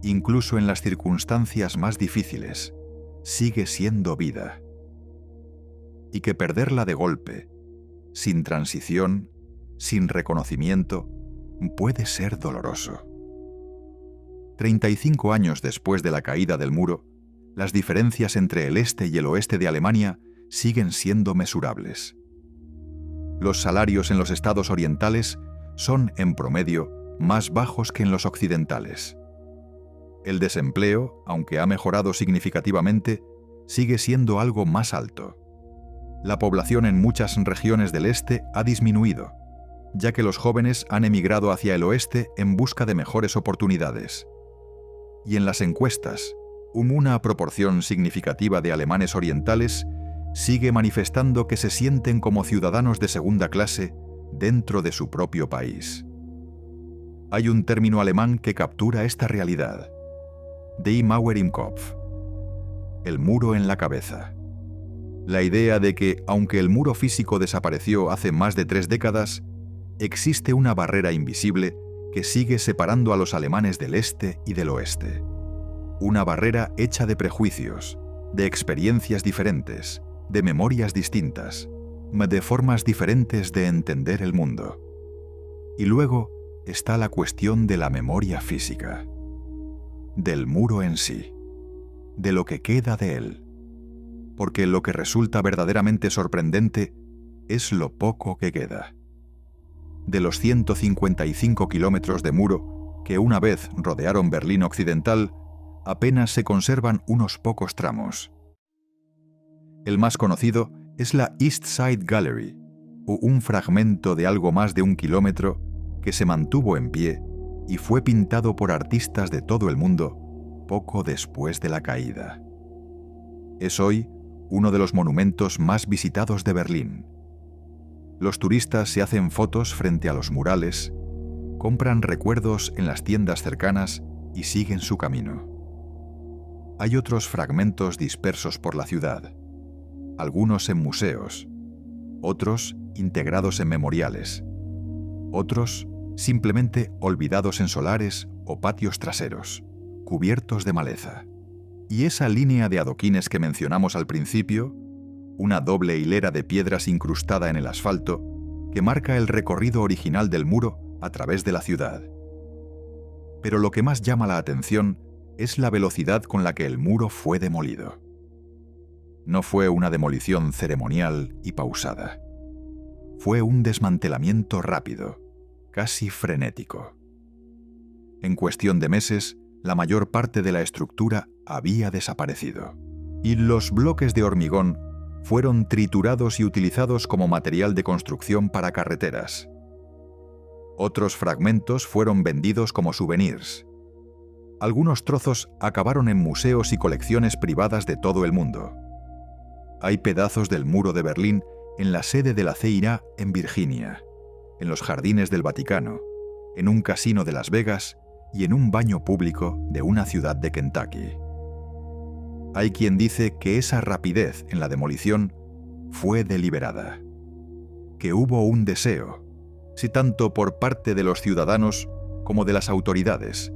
incluso en las circunstancias más difíciles, sigue siendo vida. Y que perderla de golpe, sin transición, sin reconocimiento, puede ser doloroso. 35 años después de la caída del muro, las diferencias entre el este y el oeste de Alemania siguen siendo mesurables. Los salarios en los estados orientales son, en promedio, más bajos que en los occidentales. El desempleo, aunque ha mejorado significativamente, sigue siendo algo más alto. La población en muchas regiones del este ha disminuido, ya que los jóvenes han emigrado hacia el oeste en busca de mejores oportunidades. Y en las encuestas, una proporción significativa de alemanes orientales sigue manifestando que se sienten como ciudadanos de segunda clase dentro de su propio país. Hay un término alemán que captura esta realidad: Die Mauer im Kopf, el muro en la cabeza. La idea de que, aunque el muro físico desapareció hace más de 3 décadas, existe una barrera invisible que sigue separando a los alemanes del este y del oeste. Una barrera hecha de prejuicios, de experiencias diferentes, de memorias distintas, de formas diferentes de entender el mundo. Y luego está la cuestión de la memoria física, del muro en sí, de lo que queda de él. Porque lo que resulta verdaderamente sorprendente es lo poco que queda. De los 155 kilómetros de muro que una vez rodearon Berlín Occidental, apenas se conservan unos pocos tramos. El más conocido es la East Side Gallery, o un fragmento de algo más de 1 kilómetro que se mantuvo en pie y fue pintado por artistas de todo el mundo poco después de la caída. Es hoy uno de los monumentos más visitados de Berlín. Los turistas se hacen fotos frente a los murales, compran recuerdos en las tiendas cercanas y siguen su camino. Hay otros fragmentos dispersos por la ciudad, algunos en museos, otros integrados en memoriales, otros simplemente olvidados en solares o patios traseros, cubiertos de maleza. Y esa línea de adoquines que mencionamos al principio, una doble hilera de piedras incrustada en el asfalto, que marca el recorrido original del muro a través de la ciudad. Pero lo que más llama la atención es la velocidad con la que el muro fue demolido. No fue una demolición ceremonial y pausada. Fue un desmantelamiento rápido, casi frenético. En cuestión de meses, la mayor parte de la estructura había desaparecido, y los bloques de hormigón fueron triturados y utilizados como material de construcción para carreteras. Otros fragmentos fueron vendidos como souvenirs. Algunos trozos acabaron en museos y colecciones privadas de todo el mundo. Hay pedazos del muro de Berlín en la sede de la CIA en Virginia, en los jardines del Vaticano, en un casino de Las Vegas y en un baño público de una ciudad de Kentucky. Hay quien dice que esa rapidez en la demolición fue deliberada, que hubo un deseo, si tanto por parte de los ciudadanos como de las autoridades,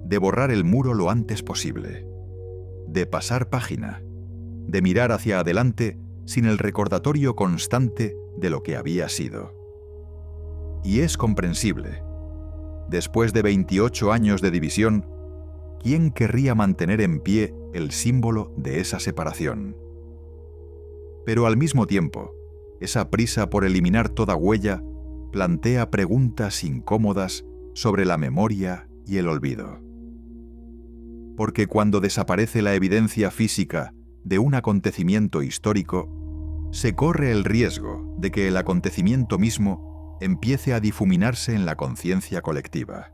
de borrar el muro lo antes posible, de pasar página, de mirar hacia adelante sin el recordatorio constante de lo que había sido. Y es comprensible, Después de 28 años de división, ¿quién querría mantener en pie el símbolo de esa separación? Pero al mismo tiempo, esa prisa por eliminar toda huella plantea preguntas incómodas sobre la memoria y el olvido. Porque cuando desaparece la evidencia física de un acontecimiento histórico, se corre el riesgo de que el acontecimiento mismo empiece a difuminarse en la conciencia colectiva.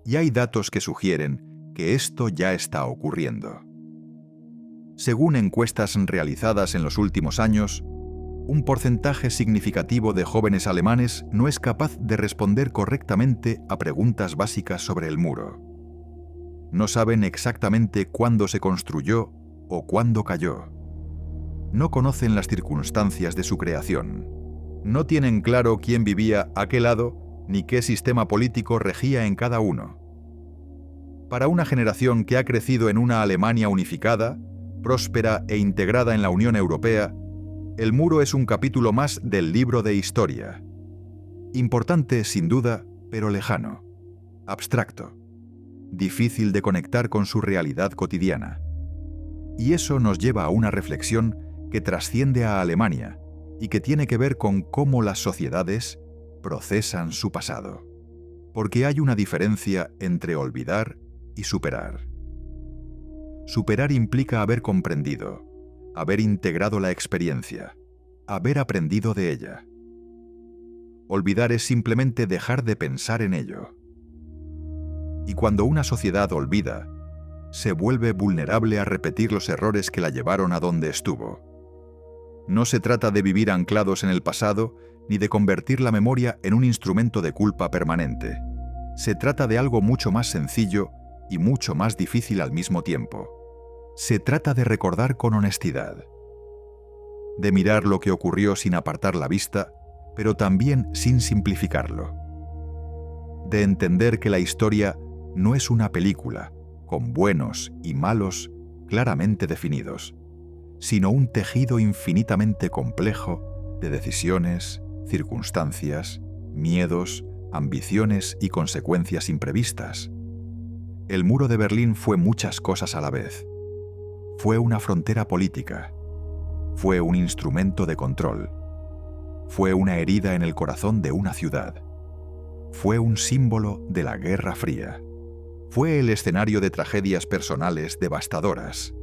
Y hay datos que sugieren que esto ya está ocurriendo. Según encuestas realizadas en los últimos años, un porcentaje significativo de jóvenes alemanes no es capaz de responder correctamente a preguntas básicas sobre el muro. No saben exactamente cuándo se construyó o cuándo cayó. No conocen las circunstancias de su creación. No tienen claro quién vivía a qué lado ni qué sistema político regía en cada uno. Para una generación que ha crecido en una Alemania unificada, próspera e integrada en la Unión Europea, el muro es un capítulo más del libro de historia. Importante, sin duda, pero lejano, abstracto, difícil de conectar con su realidad cotidiana. Y eso nos lleva a una reflexión que trasciende a Alemania y que tiene que ver con cómo las sociedades procesan su pasado. Porque hay una diferencia entre olvidar y superar. Superar implica haber comprendido, haber integrado la experiencia, haber aprendido de ella. Olvidar es simplemente dejar de pensar en ello. Y cuando una sociedad olvida, se vuelve vulnerable a repetir los errores que la llevaron a donde estuvo. No se trata de vivir anclados en el pasado ni de convertir la memoria en un instrumento de culpa permanente. Se trata de algo mucho más sencillo y mucho más difícil al mismo tiempo. Se trata de recordar con honestidad, de mirar lo que ocurrió sin apartar la vista, pero también sin simplificarlo, de entender que la historia no es una película con buenos y malos claramente definidos, sino un tejido infinitamente complejo de decisiones, circunstancias, miedos, ambiciones y consecuencias imprevistas. El muro de Berlín fue muchas cosas a la vez. Fue una frontera política. Fue un instrumento de control. Fue una herida en el corazón de una ciudad. Fue un símbolo de la Guerra Fría. Fue el escenario de tragedias personales devastadoras.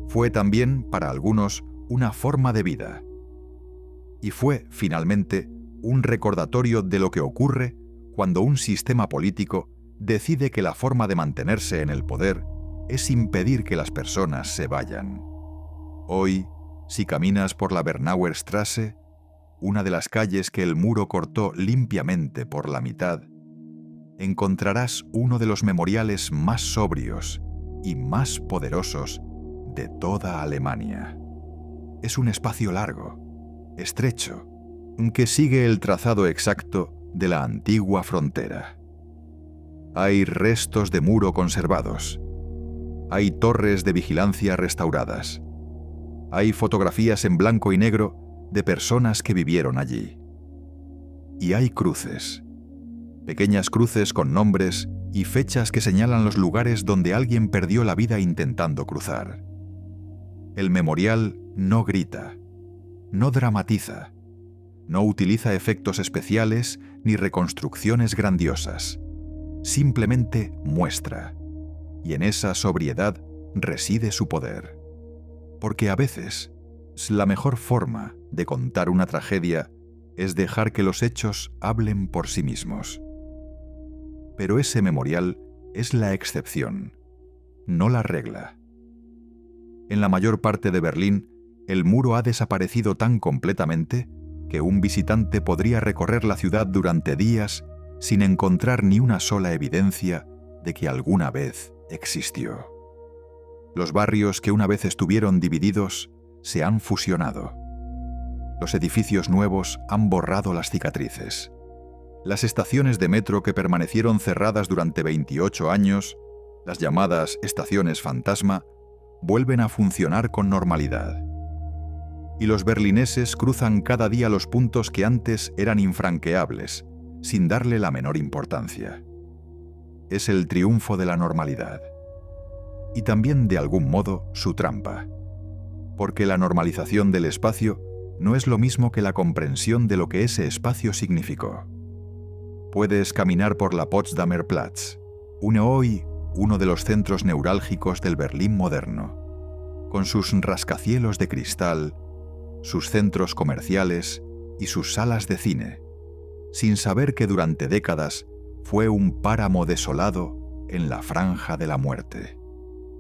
Fue también, para algunos, una forma de vida. Y fue, finalmente, un recordatorio de lo que ocurre cuando un sistema político decide que la forma de mantenerse en el poder es impedir que las personas se vayan. Hoy, si caminas por la Bernauer Straße, una de las calles que el muro cortó limpiamente por la mitad, encontrarás uno de los memoriales más sobrios y más poderosos de toda Alemania. Es un espacio largo, estrecho, que sigue el trazado exacto de la antigua frontera. Hay restos de muro conservados. Hay torres de vigilancia restauradas. Hay fotografías en blanco y negro de personas que vivieron allí. Y hay cruces. Pequeñas cruces con nombres y fechas que señalan los lugares donde alguien perdió la vida intentando cruzar. El memorial no grita, no dramatiza, no utiliza efectos especiales ni reconstrucciones grandiosas. Simplemente muestra. Y en esa sobriedad reside su poder. Porque a veces, la mejor forma de contar una tragedia es dejar que los hechos hablen por sí mismos. Pero ese memorial es la excepción, no la regla. En la mayor parte de Berlín, el muro ha desaparecido tan completamente que un visitante podría recorrer la ciudad durante días sin encontrar ni una sola evidencia de que alguna vez existió. Los barrios que una vez estuvieron divididos se han fusionado. Los edificios nuevos han borrado las cicatrices. Las estaciones de metro que permanecieron cerradas durante 28 años, las llamadas estaciones fantasma, vuelven a funcionar con normalidad. Y los berlineses cruzan cada día los puntos que antes eran infranqueables, sin darle la menor importancia. Es el triunfo de la normalidad. Y también, de algún modo, su trampa. Porque la normalización del espacio no es lo mismo que la comprensión de lo que ese espacio significó. Puedes caminar por la Potsdamer Platz, hoy uno de los centros neurálgicos del Berlín moderno, con sus rascacielos de cristal, sus centros comerciales y sus salas de cine, sin saber que durante décadas fue un páramo desolado en la franja de la muerte.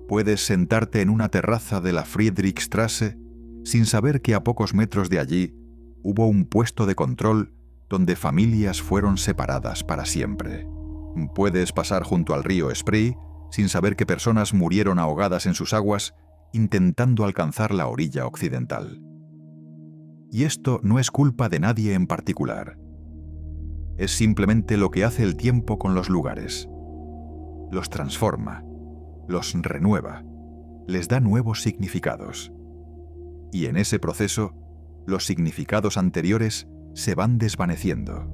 Puedes sentarte en una terraza de la Friedrichstraße sin saber que a pocos metros de allí hubo un puesto de control donde familias fueron separadas para siempre. Puedes pasar junto al río Spree sin saber que personas murieron ahogadas en sus aguas intentando alcanzar la orilla occidental. Y esto no es culpa de nadie en particular. Es simplemente lo que hace el tiempo con los lugares. Los transforma, los renueva, les da nuevos significados. Y en ese proceso, los significados anteriores se van desvaneciendo,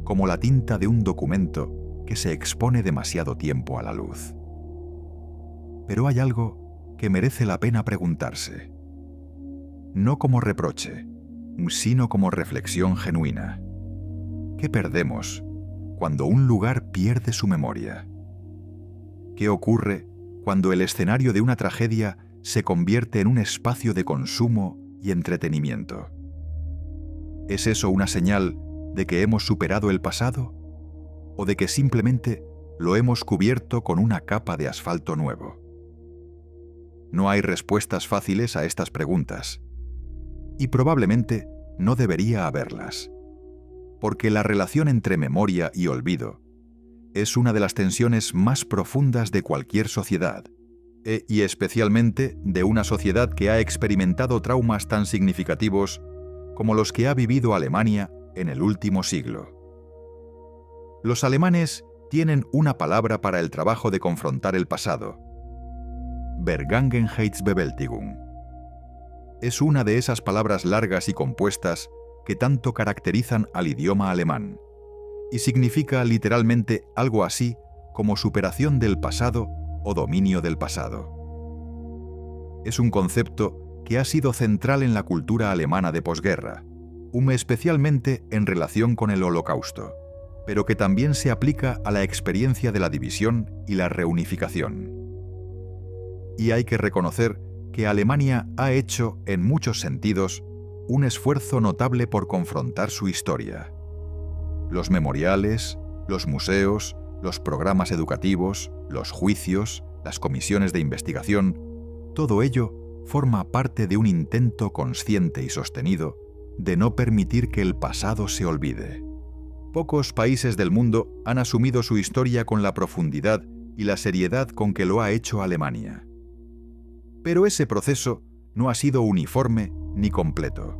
como la tinta de un documento que se expone demasiado tiempo a la luz. Pero hay algo que merece la pena preguntarse. No como reproche, sino como reflexión genuina. ¿Qué perdemos cuando un lugar pierde su memoria? ¿Qué ocurre cuando el escenario de una tragedia se convierte en un espacio de consumo y entretenimiento? ¿Es eso una señal de que hemos superado el pasado? ¿O de que simplemente lo hemos cubierto con una capa de asfalto nuevo? No hay respuestas fáciles a estas preguntas. Y probablemente no debería haberlas. Porque la relación entre memoria y olvido es una de las tensiones más profundas de cualquier sociedad, y especialmente de una sociedad que ha experimentado traumas tan significativos como los que ha vivido Alemania en el último siglo. Los alemanes tienen una palabra para el trabajo de confrontar el pasado: Vergangenheitsbewältigung. Es una de esas palabras largas y compuestas que tanto caracterizan al idioma alemán, y significa literalmente algo así como superación del pasado o dominio del pasado. Es un concepto que ha sido central en la cultura alemana de posguerra, especialmente en relación con el Holocausto, pero que también se aplica a la experiencia de la división y la reunificación. Y hay que reconocer que Alemania ha hecho, en muchos sentidos, un esfuerzo notable por confrontar su historia. Los memoriales, los museos, los programas educativos, los juicios, las comisiones de investigación, todo ello forma parte de un intento consciente y sostenido de no permitir que el pasado se olvide. Pocos países del mundo han asumido su historia con la profundidad y la seriedad con que lo ha hecho Alemania. Pero ese proceso no ha sido uniforme ni completo.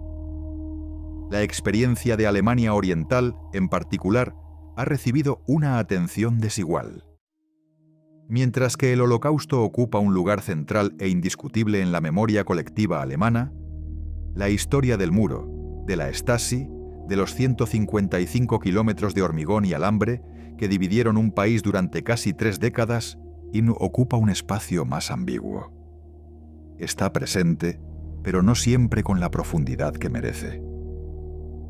La experiencia de Alemania Oriental, en particular, ha recibido una atención desigual. Mientras que el Holocausto ocupa un lugar central e indiscutible en la memoria colectiva alemana, la historia del muro, de la Stasi, de los 155 kilómetros de hormigón y alambre que dividieron un país durante casi 3 décadas, ocupa un espacio más ambiguo. Está presente, pero no siempre con la profundidad que merece.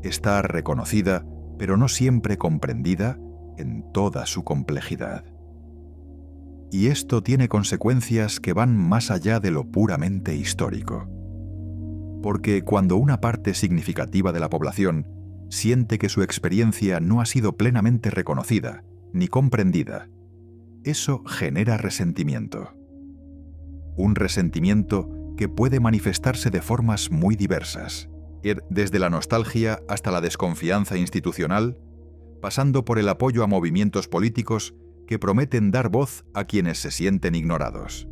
Está reconocida, pero no siempre comprendida en toda su complejidad. Y esto tiene consecuencias que van más allá de lo puramente histórico. Porque cuando una parte significativa de la población siente que su experiencia no ha sido plenamente reconocida ni comprendida, eso genera resentimiento. Un resentimiento que puede manifestarse de formas muy diversas, desde la nostalgia hasta la desconfianza institucional, pasando por el apoyo a movimientos políticos que prometen dar voz a quienes se sienten ignorados.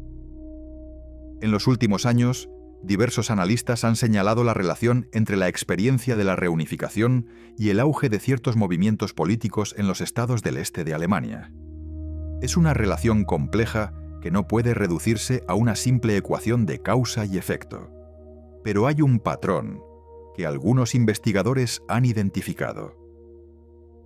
En los últimos años, diversos analistas han señalado la relación entre la experiencia de la reunificación y el auge de ciertos movimientos políticos en los estados del este de Alemania. Es una relación compleja que no puede reducirse a una simple ecuación de causa y efecto. Pero hay un patrón que algunos investigadores han identificado.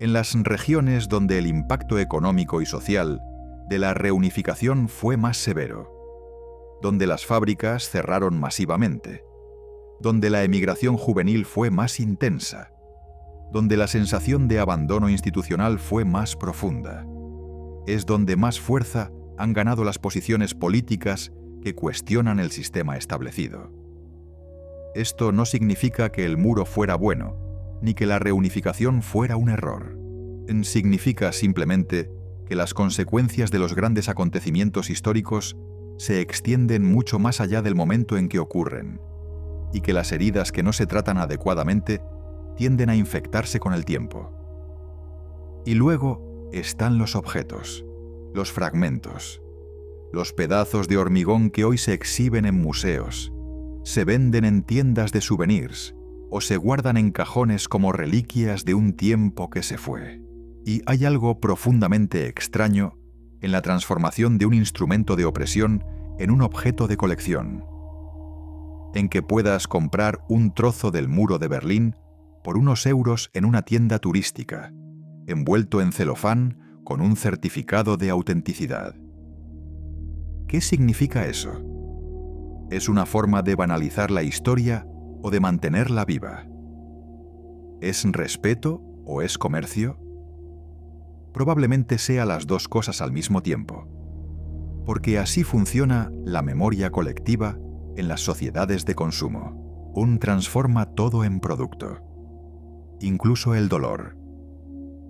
en las regiones donde el impacto económico y social de la reunificación fue más severo, donde las fábricas cerraron masivamente, donde la emigración juvenil fue más intensa, donde la sensación de abandono institucional fue más profunda. Es donde más fuerza han ganado las posiciones políticas que cuestionan el sistema establecido. Esto no significa que el muro fuera bueno, ni que la reunificación fuera un error. Significa simplemente que las consecuencias de los grandes acontecimientos históricos se extienden mucho más allá del momento en que ocurren, y que las heridas que no se tratan adecuadamente tienden a infectarse con el tiempo. Y luego están los objetos, los fragmentos, los pedazos de hormigón que hoy se exhiben en museos, se venden en tiendas de souvenirs o se guardan en cajones como reliquias de un tiempo que se fue. Y hay algo profundamente extraño en la transformación de un instrumento de opresión en un objeto de colección, en que puedas comprar un trozo del muro de Berlín por unos euros en una tienda turística, envuelto en celofán con un certificado de autenticidad. ¿Qué significa eso? ¿Es una forma de banalizar la historia o de mantenerla viva? ¿Es respeto o es comercio? Probablemente sea las dos cosas al mismo tiempo, porque así funciona la memoria colectiva en las sociedades de consumo. Transforma todo en producto, incluso el dolor,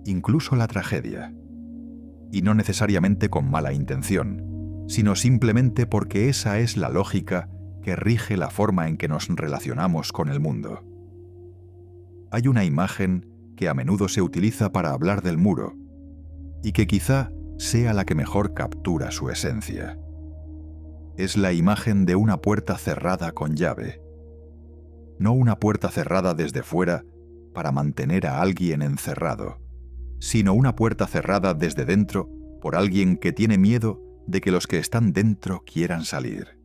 incluso la tragedia, y no necesariamente con mala intención, sino simplemente porque esa es la lógica que rige la forma en que nos relacionamos con el mundo. Hay una imagen que a menudo se utiliza para hablar del muro, y que quizá sea la que mejor captura su esencia. Es la imagen de una puerta cerrada con llave. No una puerta cerrada desde fuera para mantener a alguien encerrado, sino una puerta cerrada desde dentro por alguien que tiene miedo de que los que están dentro quieran salir.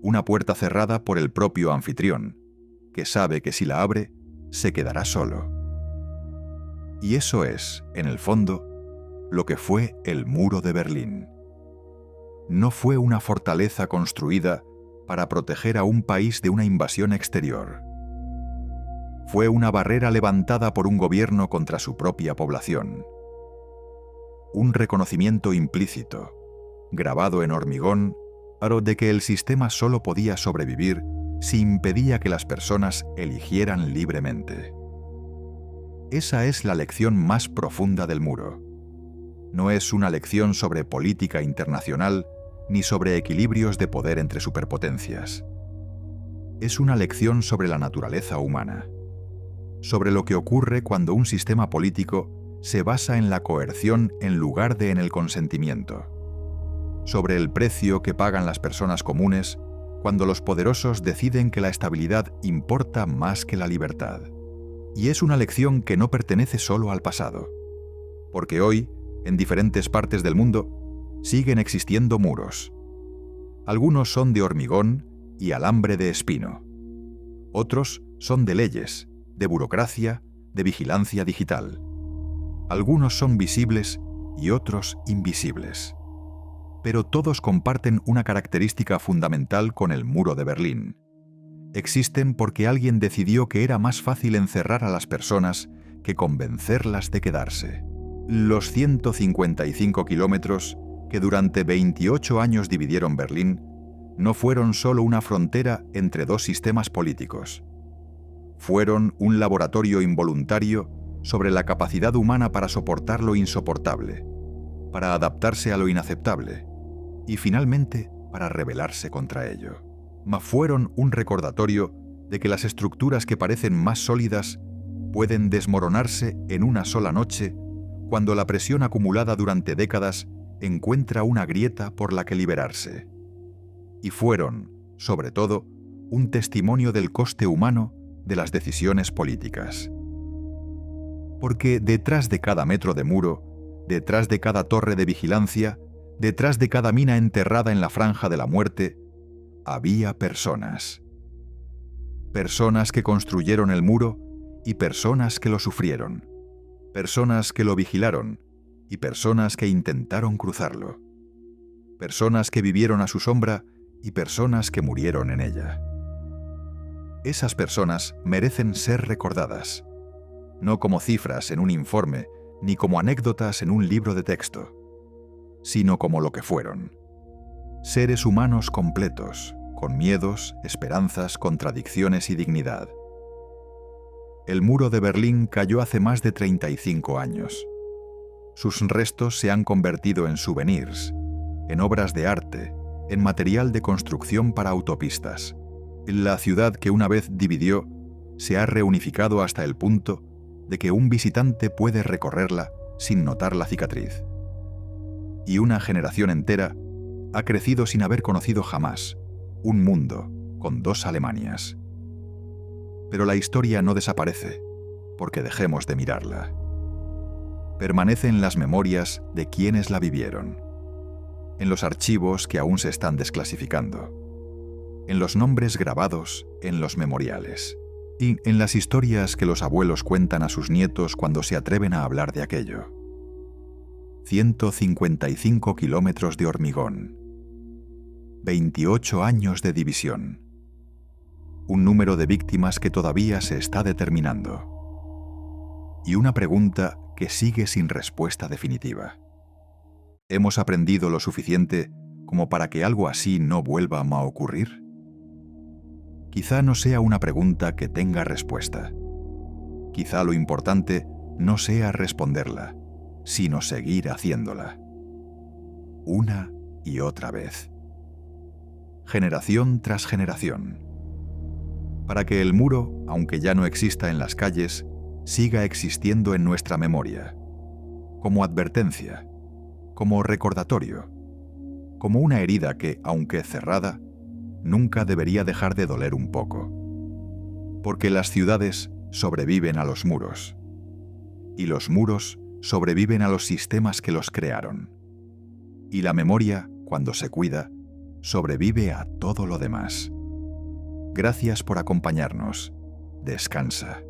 Una puerta cerrada por el propio anfitrión, que sabe que si la abre, se quedará solo. Y eso es, en el fondo, lo que fue el muro de Berlín. No fue una fortaleza construida para proteger a un país de una invasión exterior. Fue una barrera levantada por un gobierno contra su propia población. Un reconocimiento implícito, grabado en hormigón, de que el sistema solo podía sobrevivir si impedía que las personas eligieran libremente. Esa es la lección más profunda del muro. No es una lección sobre política internacional ni sobre equilibrios de poder entre superpotencias. Es una lección sobre la naturaleza humana, sobre lo que ocurre cuando un sistema político se basa en la coerción en lugar de en el consentimiento, sobre el precio que pagan las personas comunes cuando los poderosos deciden que la estabilidad importa más que la libertad. Y es una lección que no pertenece solo al pasado, porque hoy, en diferentes partes del mundo, siguen existiendo muros. Algunos son de hormigón y alambre de espino. Otros son de leyes, de burocracia, de vigilancia digital. Algunos son visibles y otros invisibles. Pero todos comparten una característica fundamental con el muro de Berlín. Existen porque alguien decidió que era más fácil encerrar a las personas que convencerlas de quedarse. Los 155 kilómetros que durante 28 años dividieron Berlín no fueron solo una frontera entre dos sistemas políticos. Fueron un laboratorio involuntario sobre la capacidad humana para soportar lo insoportable, para adaptarse a lo inaceptable y finalmente para rebelarse contra ello. Fueron un recordatorio de que las estructuras que parecen más sólidas pueden desmoronarse en una sola noche cuando la presión acumulada durante décadas encuentra una grieta por la que liberarse. Y fueron, sobre todo, un testimonio del coste humano de las decisiones políticas. Porque detrás de cada metro de muro, detrás de cada torre de vigilancia, detrás de cada mina enterrada en la franja de la muerte, había personas. Personas que construyeron el muro y personas que lo sufrieron. personas que lo vigilaron y personas que intentaron cruzarlo, personas que vivieron a su sombra y personas que murieron en ella. Esas personas merecen ser recordadas, no como cifras en un informe ni como anécdotas en un libro de texto, sino como lo que fueron: seres humanos completos, con miedos, esperanzas, contradicciones y dignidad. El muro de Berlín cayó hace más de 35 años. Sus restos se han convertido en souvenirs, en obras de arte, en material de construcción para autopistas. La ciudad que una vez dividió se ha reunificado hasta el punto de que un visitante puede recorrerla sin notar la cicatriz. Y una generación entera ha crecido sin haber conocido jamás un mundo con dos Alemanias. Pero la historia no desaparece porque dejemos de mirarla. Permanece en las memorias de quienes la vivieron, en los archivos que aún se están desclasificando, en los nombres grabados en los memoriales y en las historias que los abuelos cuentan a sus nietos cuando se atreven a hablar de aquello. 155 kilómetros de hormigón, 28 años de división, un número de víctimas que todavía se está determinando y una pregunta que sigue sin respuesta definitiva. ¿Hemos aprendido lo suficiente como para que algo así no vuelva a ocurrir? Quizá no sea una pregunta que tenga respuesta. Quizá lo importante no sea responderla, sino seguir haciéndola. Una y otra vez. Generación tras generación. Para que el muro, aunque ya no exista en las calles, siga existiendo en nuestra memoria, como advertencia, como recordatorio, como una herida que, aunque cerrada, nunca debería dejar de doler un poco. Porque las ciudades sobreviven a los muros, y los muros sobreviven a los sistemas que los crearon. Y la memoria, cuando se cuida, sobrevive a todo lo demás. Gracias por acompañarnos. Descansa.